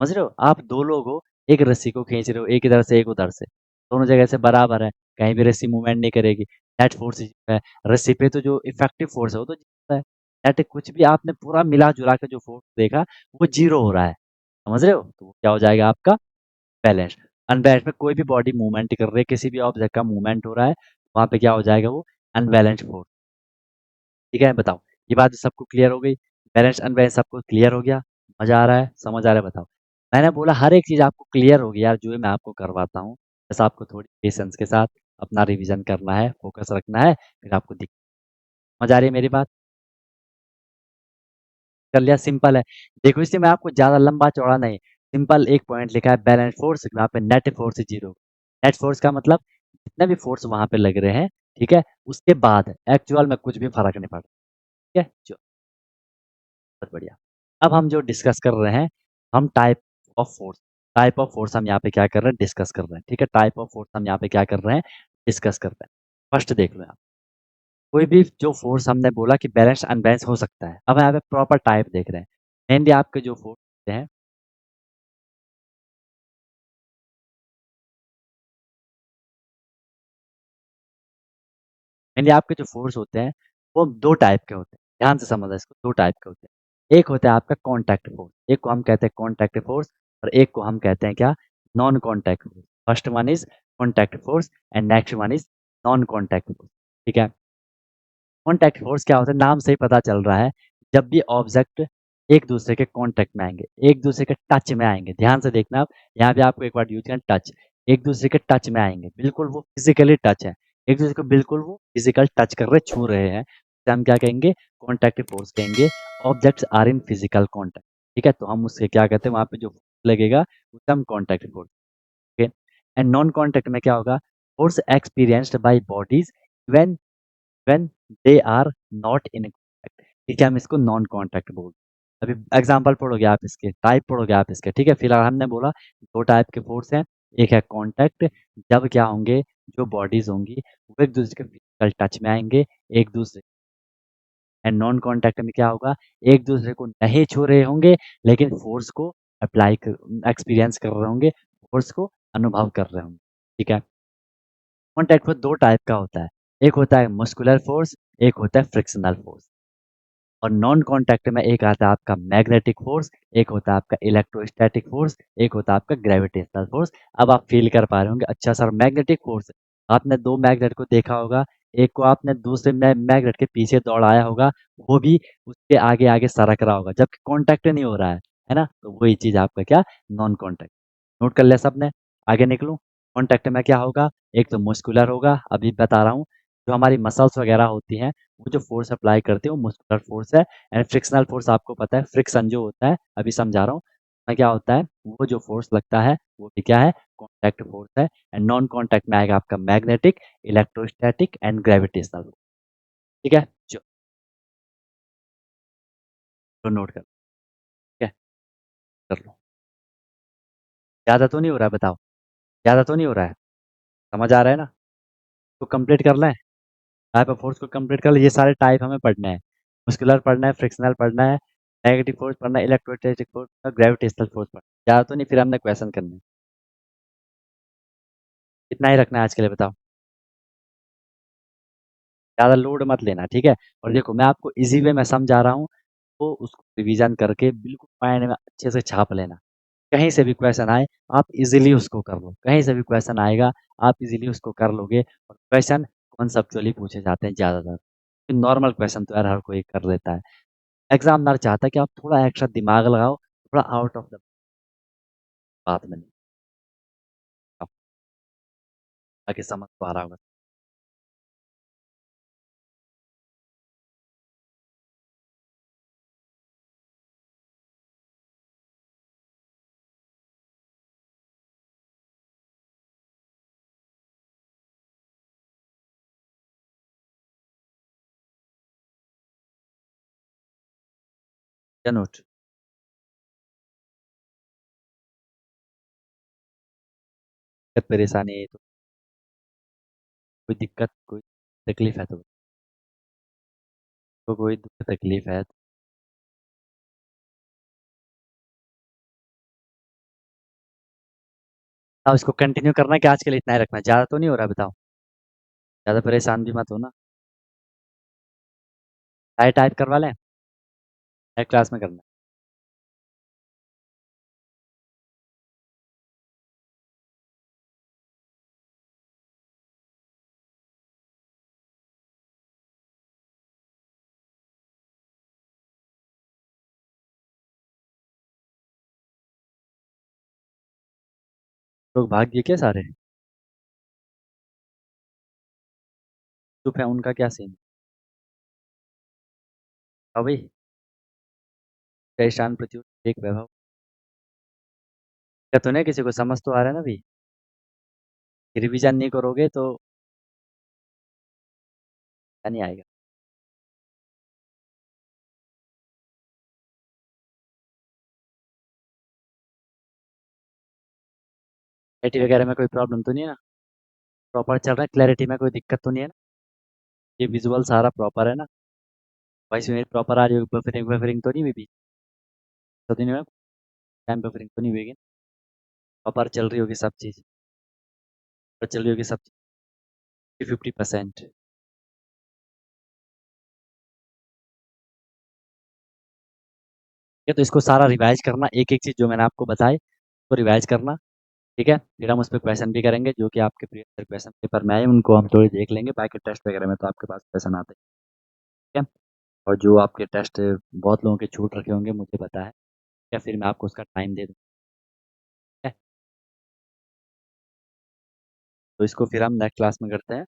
समझ रहे हो। आप दो लोग हो, एक रस्सी को खींच रहे हो, एक इधर से एक उधर से, दोनों जगह से बराबर है, कहीं भी रस्सी मूवमेंट नहीं करेगी, नेट फोर्स है। रस्सी पे तो जो इफेक्टिव फोर्स है वो तो जीरो है, नेट कुछ भी आपने पूरा मिला जुला के जो फोर्स देखा वो जीरो हो रहा है, समझ रहे हो। तो वो क्या हो जाएगा आपका बैलेंस। अनबैलेंस में कोई भी बॉडी मूवमेंट कर रही है, किसी भी ऑब्जेक्ट का मूवमेंट हो रहा है, वहां पे क्या हो जाएगा, वो अनबैलेंस फोर्स, ठीक है। बताओ, ये बात सबको क्लियर हो गई, बैलेंस अनबैलेंस सबको क्लियर हो गया, मजा आ रहा है, समझ आ रहा है, बताओ। मैंने बोला हर एक चीज आपको क्लियर होगी यार, जो है मैं आपको करवाता हूँ, बस आपको थोड़ी पेशेंस के साथ अपना रिवीजन करना है, फोकस रखना है, फिर आपको दिख समझ आ रही है मेरी बात। कर लिया, सिंपल है। देखो इससे मैं आपको ज्यादा लंबा चौड़ा नहीं, सिंपल एक पॉइंट लिखा है बैलेंस फोर्स, वहाँ पे net force zero. Net force का मतलब जितने भी फोर्स वहां पे लग रहे हैं, ठीक है, उसके बाद एक्चुअल में कुछ भी फर्क नहीं पड़ रहा, ठीक है। जो बहुत बढ़िया। अब हम जो डिस्कस कर रहे हैं, हम टाइप ऑफ फोर्स हम यहाँ पे क्या कर रहे हैं, डिस्कस कर रहे हैं, ठीक है। टाइप ऑफ फोर्स हम यहाँ पे क्या कर रहे हैं, डिस्कस कर रहे हैं। फर्स्ट देख लो आप, कोई भी जो फोर्स हमने बोला कि बैलेंस अनबैलेंस हो सकता है, अब यहाँ पे प्रॉपर टाइप देख रहे हैं। मेनली आपके जो फोर्स होते हैं, मेनली आपके जो फोर्स होते हैं वो दो टाइप के होते हैं, ध्यान से समझना इसको, दो टाइप के होते हैं। एक होता है आपका कॉन्टैक्ट फोर्स, एक को हम कहते हैं कॉन्टैक्ट फोर्स, और एक को हम कहते हैं क्या, non contact force. First one is contact force and next one is non contact force, ठीक है। कॉन्टैक्ट फोर्स क्या होता है, नाम से ही पता चल रहा है, जब भी ऑब्जेक्ट एक दूसरे के कांटेक्ट में आएंगे, एक दूसरे के टच में आएंगे, ध्यान से देखना आप, यहाँ पे आपको एक बार यूज करना, टच, एक दूसरे के टच में आएंगे, बिल्कुल वो फिजिकली टच है, एक दूसरे को बिल्कुल वो फिजिकल टच कर रहे, छू रहे हैं, तो हम क्या कहेंगे, कॉन्टैक्ट फोर्स कहेंगे। Objects are in physical contact, ठीक है, तो हम उससे क्या कहते हैं, वहां पे जो force लगेगा उसे हम contact force, okay. And non contact में क्या होगा, force experienced by bodies when when they are not in contact, ठीक है, हम इसको नॉन कॉन्टैक्ट बोलते हैं। अभी एग्जांपल पढ़ोगे आप इसके, टाइप पढ़ोगे आप इसके, ठीक है। फिलहाल हमने बोला दो टाइप के फोर्स हैं, एक है कॉन्टैक्ट, जब क्या होंगे, जो बॉडीज होंगी वो एक दूसरे के फिजिकल टच में आएंगे एक दूसरे, एंड नॉन कॉन्टैक्ट में क्या होगा, एक दूसरे को नहीं छू रहे होंगे लेकिन फोर्स को अप्लाई कर एक्सपीरियंस कर रहे होंगे, फोर्स को अनुभव कर रहे होंगे, ठीक है। कॉन्टैक्ट में दो टाइप का होता है, एक होता है मस्कुलर फोर्स, एक होता है फ्रिक्शनल फोर्स। और नॉन कॉन्टैक्ट में एक आता है आपका मैग्नेटिक फोर्स, एक होता है आपका इलेक्ट्रोस्टैटिक फोर्स, एक होता है आपका ग्रेविटेशनल फोर्स। अब आप फील कर पा रहे होंगे, अच्छा सर मैग्नेटिक फोर्स, आपने दो मैग्नेट को देखा होगा, एक को आपने दूसरे मैग्नेट के पीछे दौड़ाया होगा, वो भी उसके आगे आगे सरक रहा होगा जबकि कॉन्टैक्ट नहीं हो रहा है ना, तो वही चीज आपका क्या, नॉन कॉन्टैक्ट। नोट कर लिया सबने, आगे निकलूं। कॉन्टैक्ट में क्या होगा, एक तो मस्कुलर होगा, अभी बता रहा हूँ, जो हमारी मसल्स वगैरह होती हैं वो जो फोर्स अप्लाई करते हैं वो मस्कुलर फोर्स है। एंड फ्रिक्शनल फोर्स आपको पता है, फ्रिक्शन जो होता है, अभी समझा रहा हूँ मैं क्या होता है, वो जो फोर्स लगता है वो भी क्या है, कॉन्टैक्ट फोर्स है। एंड नॉन कॉन्टैक्ट में आएगा आपका मैग्नेटिक, इलेक्ट्रोस्टैटिक एंड ग्रेविटेशनल, ठीक है। जो नोट कर, ठीक है, कर लो। ज़्यादा तो नहीं हो रहा है, बताओ, ज़्यादा तो नहीं हो रहा है, समझ आ रहा है ना, तो कंप्लीट कर लें, टाइप ऑफ फोर्स को कंप्लीट कर ले, ये सारे टाइप हमें पढ़ने हैं, मस्कुलर पढ़ना है, फ्रिक्शनल पढ़ना है, नेगेटिव फोर्स पढ़ना है, इलेक्ट्रोस्टैटिक फोर्स और ग्रेविटेशनल फोर्स पढ़ना है। ज़्यादा तो नहीं, फिर हमने क्वेश्चन करने हैं। कितना ही रखना है आज के लिए, बताओ। ज़्यादा लोड मत लेना, ठीक है। और देखो मैं आपको इजी वे में समझा रहा हूँ, तो उसको रिवीजन करके बिल्कुल माइंड में अच्छे से छाप लेना। कहीं से भी क्वेश्चन आए, आप इजीली उसको कर लो, कहीं से भी क्वेश्चन आएगा, आप इजीली उसको कर लोगे। और क्वेश्चन कॉन्सेप्चुअली पूछे जाते हैं ज़्यादातर, नॉर्मल क्वेश्चन तो यार हर कोई कर लेता है। एग्जामिनर चाहता है कि आप थोड़ा एक्स्ट्रा दिमाग लगाओ, थोड़ा आउट ऑफ द बात में नहीं, ताकि समझ पा रहा होगा। क्या नोट, परेशानी है तो, कोई दिक्कत, कोई तकलीफ है तो कोई तकलीफ है तो, अब इसको कंटिन्यू करना है कि आज के लिए इतना ही रखना है? ज़्यादा तो नहीं हो रहा, बताओ, ज़्यादा परेशान भी मत हो ना। टाइप टाइप करवा लें, नेक्स्ट क्लास में करना है। लोग भाग गए क्या सारे, चुप है, उनका क्या सीन? हाँ भाई, परेशान प्रत्युष एक वैभव, क्या तूने किसी को समझ तो आ रहा है ना भाई, रिवीजन नहीं करोगे तो क्या नहीं आएगा। क्लैरिटी वगैरह में कोई प्रॉब्लम तो नहीं है ना, प्रॉपर चल रहा है, क्लैरिटी में कोई दिक्कत तो नहीं है ना, ये विजुअल सारा प्रॉपर है ना, वॉइस यूनिट प्रॉपर आ रही है, बफरिंग बफरिंग तो नहीं हुई भी, तो नहीं हुआ, टाइम बफरिंग तो नहीं हुई, प्रॉपर चल रही होगी सब चीज़, पर चल रही होगी सब चीज़ 50%। ठीक है, तो इसको सारा रिवाइज करना, एक एक चीज़ जो मैंने आपको बताई तो रिवाइज करना, ठीक है। फिर हम उस पर क्वेश्चन भी करेंगे जो कि आपके प्रीवियस क्वेश्चन पेपर में आए, उनको हम थोड़ी देख लेंगे, बाकी टेस्ट वगैरह में तो आपके पास क्वेश्चन आते हैं, ठीक है। और जो आपके टेस्ट बहुत लोगों के छूट रखे होंगे मुझे पता है, या फिर मैं आपको उसका टाइम दे दूँ, ठीक है। तो इसको फिर हम नेक्स्ट क्लास में करते हैं,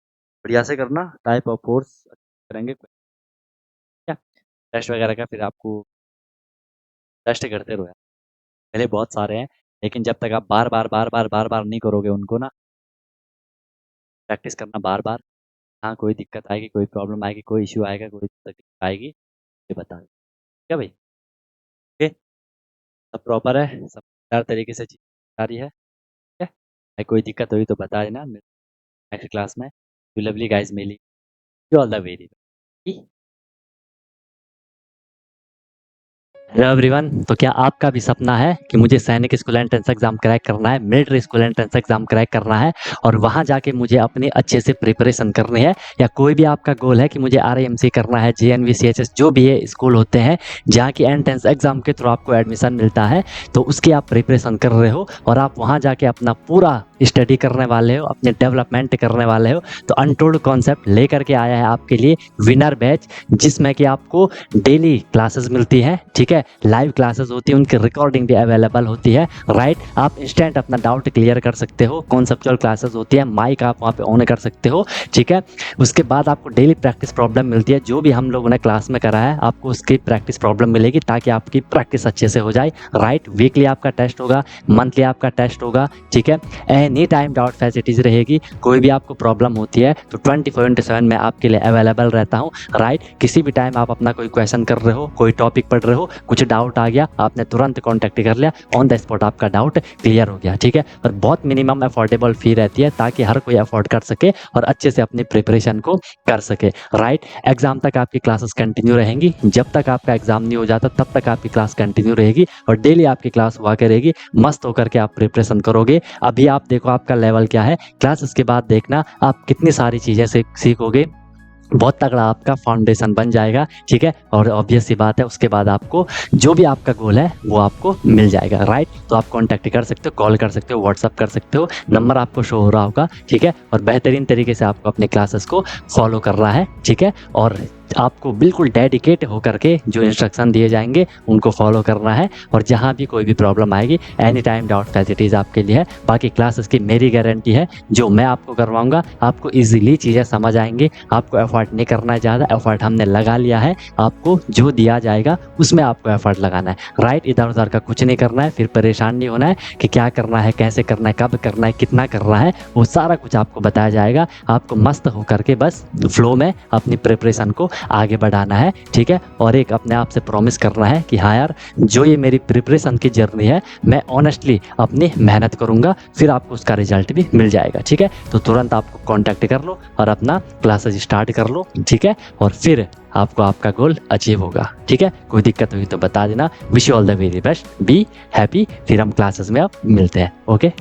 बढ़िया से करना, टाइप ऑफ फोर्स करेंगे, ठीक है। टेस्ट वगैरह का फिर आपको टेस्ट करते रहो यार, पहले बहुत सारे हैं, लेकिन जब तक आप बार-बार नहीं करोगे उनको ना, प्रैक्टिस करना बार-बार, हाँ, कोई दिक्कत आएगी, कोई प्रॉब्लम आएगी, कोई इश्यू आएगा, कोई तकलीफ आएगी, ये बता दें। ठीक है भाई? ओके, सब प्रॉपर है, सब हर तरीके से चीज़ आ रही है, ठीक है? कोई दिक्कत हुई तो बता देना नेक्स्ट क्लास में। यू लवली गाइस मेली, you all the very best. Hello everyone, तो क्या आपका भी सपना है कि मुझे सैनिक स्कूल एंट्रेंस एग्जाम क्रैक करना है, military school entrance exam crack करना है और वहां जाके मुझे अपनी अच्छे से प्रिपरेशन करनी है, या कोई भी आपका गोल है कि मुझे आरआईएमसी करना है, जेएनवी, सीएचएस जो भी ये स्कूल होते हैं जहाँ की एंट्रेंस एग्जाम के थ्रू आपको एडमिशन मिलता है, तो उसकी आप प्रिपरेशन कर रहे हो और आप वहाँ जाके अपना पूरा स्टडी करने वाले हो, अपने डेवलपमेंट करने वाले हो, तो अनटोल्ड कॉन्सेप्ट लेकर के आया है आपके लिए विनर बैच, जिसमें कि आपको डेली क्लासेस मिलती हैं, ठीक है, लाइव क्लासेस होती है, उनकी रिकॉर्डिंग भी अवेलेबल होती है, राइट। आप इंस्टेंट अपना डाउट क्लियर कर सकते हो, कॉन्सेप्चुअल क्लासेस होती है, माइक आप वहाँ पे ऑन कर सकते हो, ठीक है। उसके बाद आपको डेली प्रैक्टिस प्रॉब्लम मिलती है, जो भी हम लोगों ने क्लास में करा है आपको उसकी प्रैक्टिस प्रॉब्लम मिलेगी ताकि आपकी प्रैक्टिस अच्छे से हो जाए, राइट। वीकली आपका टेस्ट होगा, मंथली आपका टेस्ट होगा, ठीक है। एनी टाइम डाउट फैसिलिटीज रहेगी, कोई भी आपको प्रॉब्लम होती है तो 24/7 मैं आपके लिए अवेलेबल रहता हूँ, राइट। किसी भी टाइम आप अपना कोई क्वेश्चन कर रहे हो, कोई टॉपिक पढ़ रहे हो, कुछ डाउट आ गया, आपने तुरंत कॉन्टैक्ट कर लिया, ऑन द स्पॉट आपका डाउट क्लियर हो गया, ठीक है। और बहुत मिनिमम अफोर्डेबल फी रहती है ताकि हर कोई अफोर्ड कर सके और अच्छे से अपनी प्रिपरेशन को कर सके, राइट। एग्जाम तक आपकी क्लासेस कंटिन्यू रहेंगी, जब तक आपका एग्जाम नहीं हो जाता तब तक आपकी क्लास कंटिन्यू रहेगी और डेली आपकी क्लास हुआ करेगी, मस्त होकर के आप प्रिपरेशन करोगे। अभी आप देखो आपका लेवल क्या है, क्लासेस के बाद देखना आप कितनी सारी चीज़ें सीखोगे, बहुत तगड़ा आपका फाउंडेशन बन जाएगा, ठीक है। और ऑब्वियस सी बात है उसके बाद आपको जो भी आपका गोल है वो आपको मिल जाएगा, राइट। तो आप कांटेक्ट कर सकते हो, कॉल कर सकते हो, व्हाट्सअप कर सकते हो, नंबर आपको शो हो रहा होगा, ठीक है। और बेहतरीन तरीके से आपको अपने क्लासेस को फॉलो करना है, ठीक है। और आपको बिल्कुल डेडिकेट होकर के जो इंस्ट्रक्शन दिए जाएंगे उनको फॉलो करना है और जहाँ भी कोई भी प्रॉब्लम आएगी एनी टाइम डाउट फैसिलिटीज़ आपके लिए है। बाकी क्लासेस की मेरी गारंटी है, जो मैं आपको करवाऊंगा आपको इजीली चीज़ें समझ आएंगी, आपको एफर्ट नहीं करना है ज़्यादा, एफर्ट हमने लगा लिया है, आपको जो दिया जाएगा उसमें आपको एफर्ट लगाना है, राइट। इधर उधर का कुछ नहीं करना है, फिर परेशान नहीं होना है कि क्या करना है, कैसे करना है, कब करना है, कितना करना है, वो सारा कुछ आपको बताया जाएगा। आपको मस्त होकर के बस फ्लो में अपनी प्रिपरेशन को आगे बढ़ाना है, ठीक है। और एक अपने आप से प्रॉमिस करना है कि हाँ यार, जो ये मेरी प्रिपरेशन की जर्नी है मैं ऑनेस्टली अपनी मेहनत करूंगा, फिर आपको उसका रिजल्ट भी मिल जाएगा, ठीक है। तो तुरंत आपको कांटेक्ट कर लो और अपना क्लासेस स्टार्ट कर लो, ठीक है। और फिर आपको आपका गोल अचीव होगा, ठीक है। कोई दिक्कत हुई तो बता देना। Wish you all the very best, be happy. फिर हम क्लासेस में अब मिलते हैं, ओके।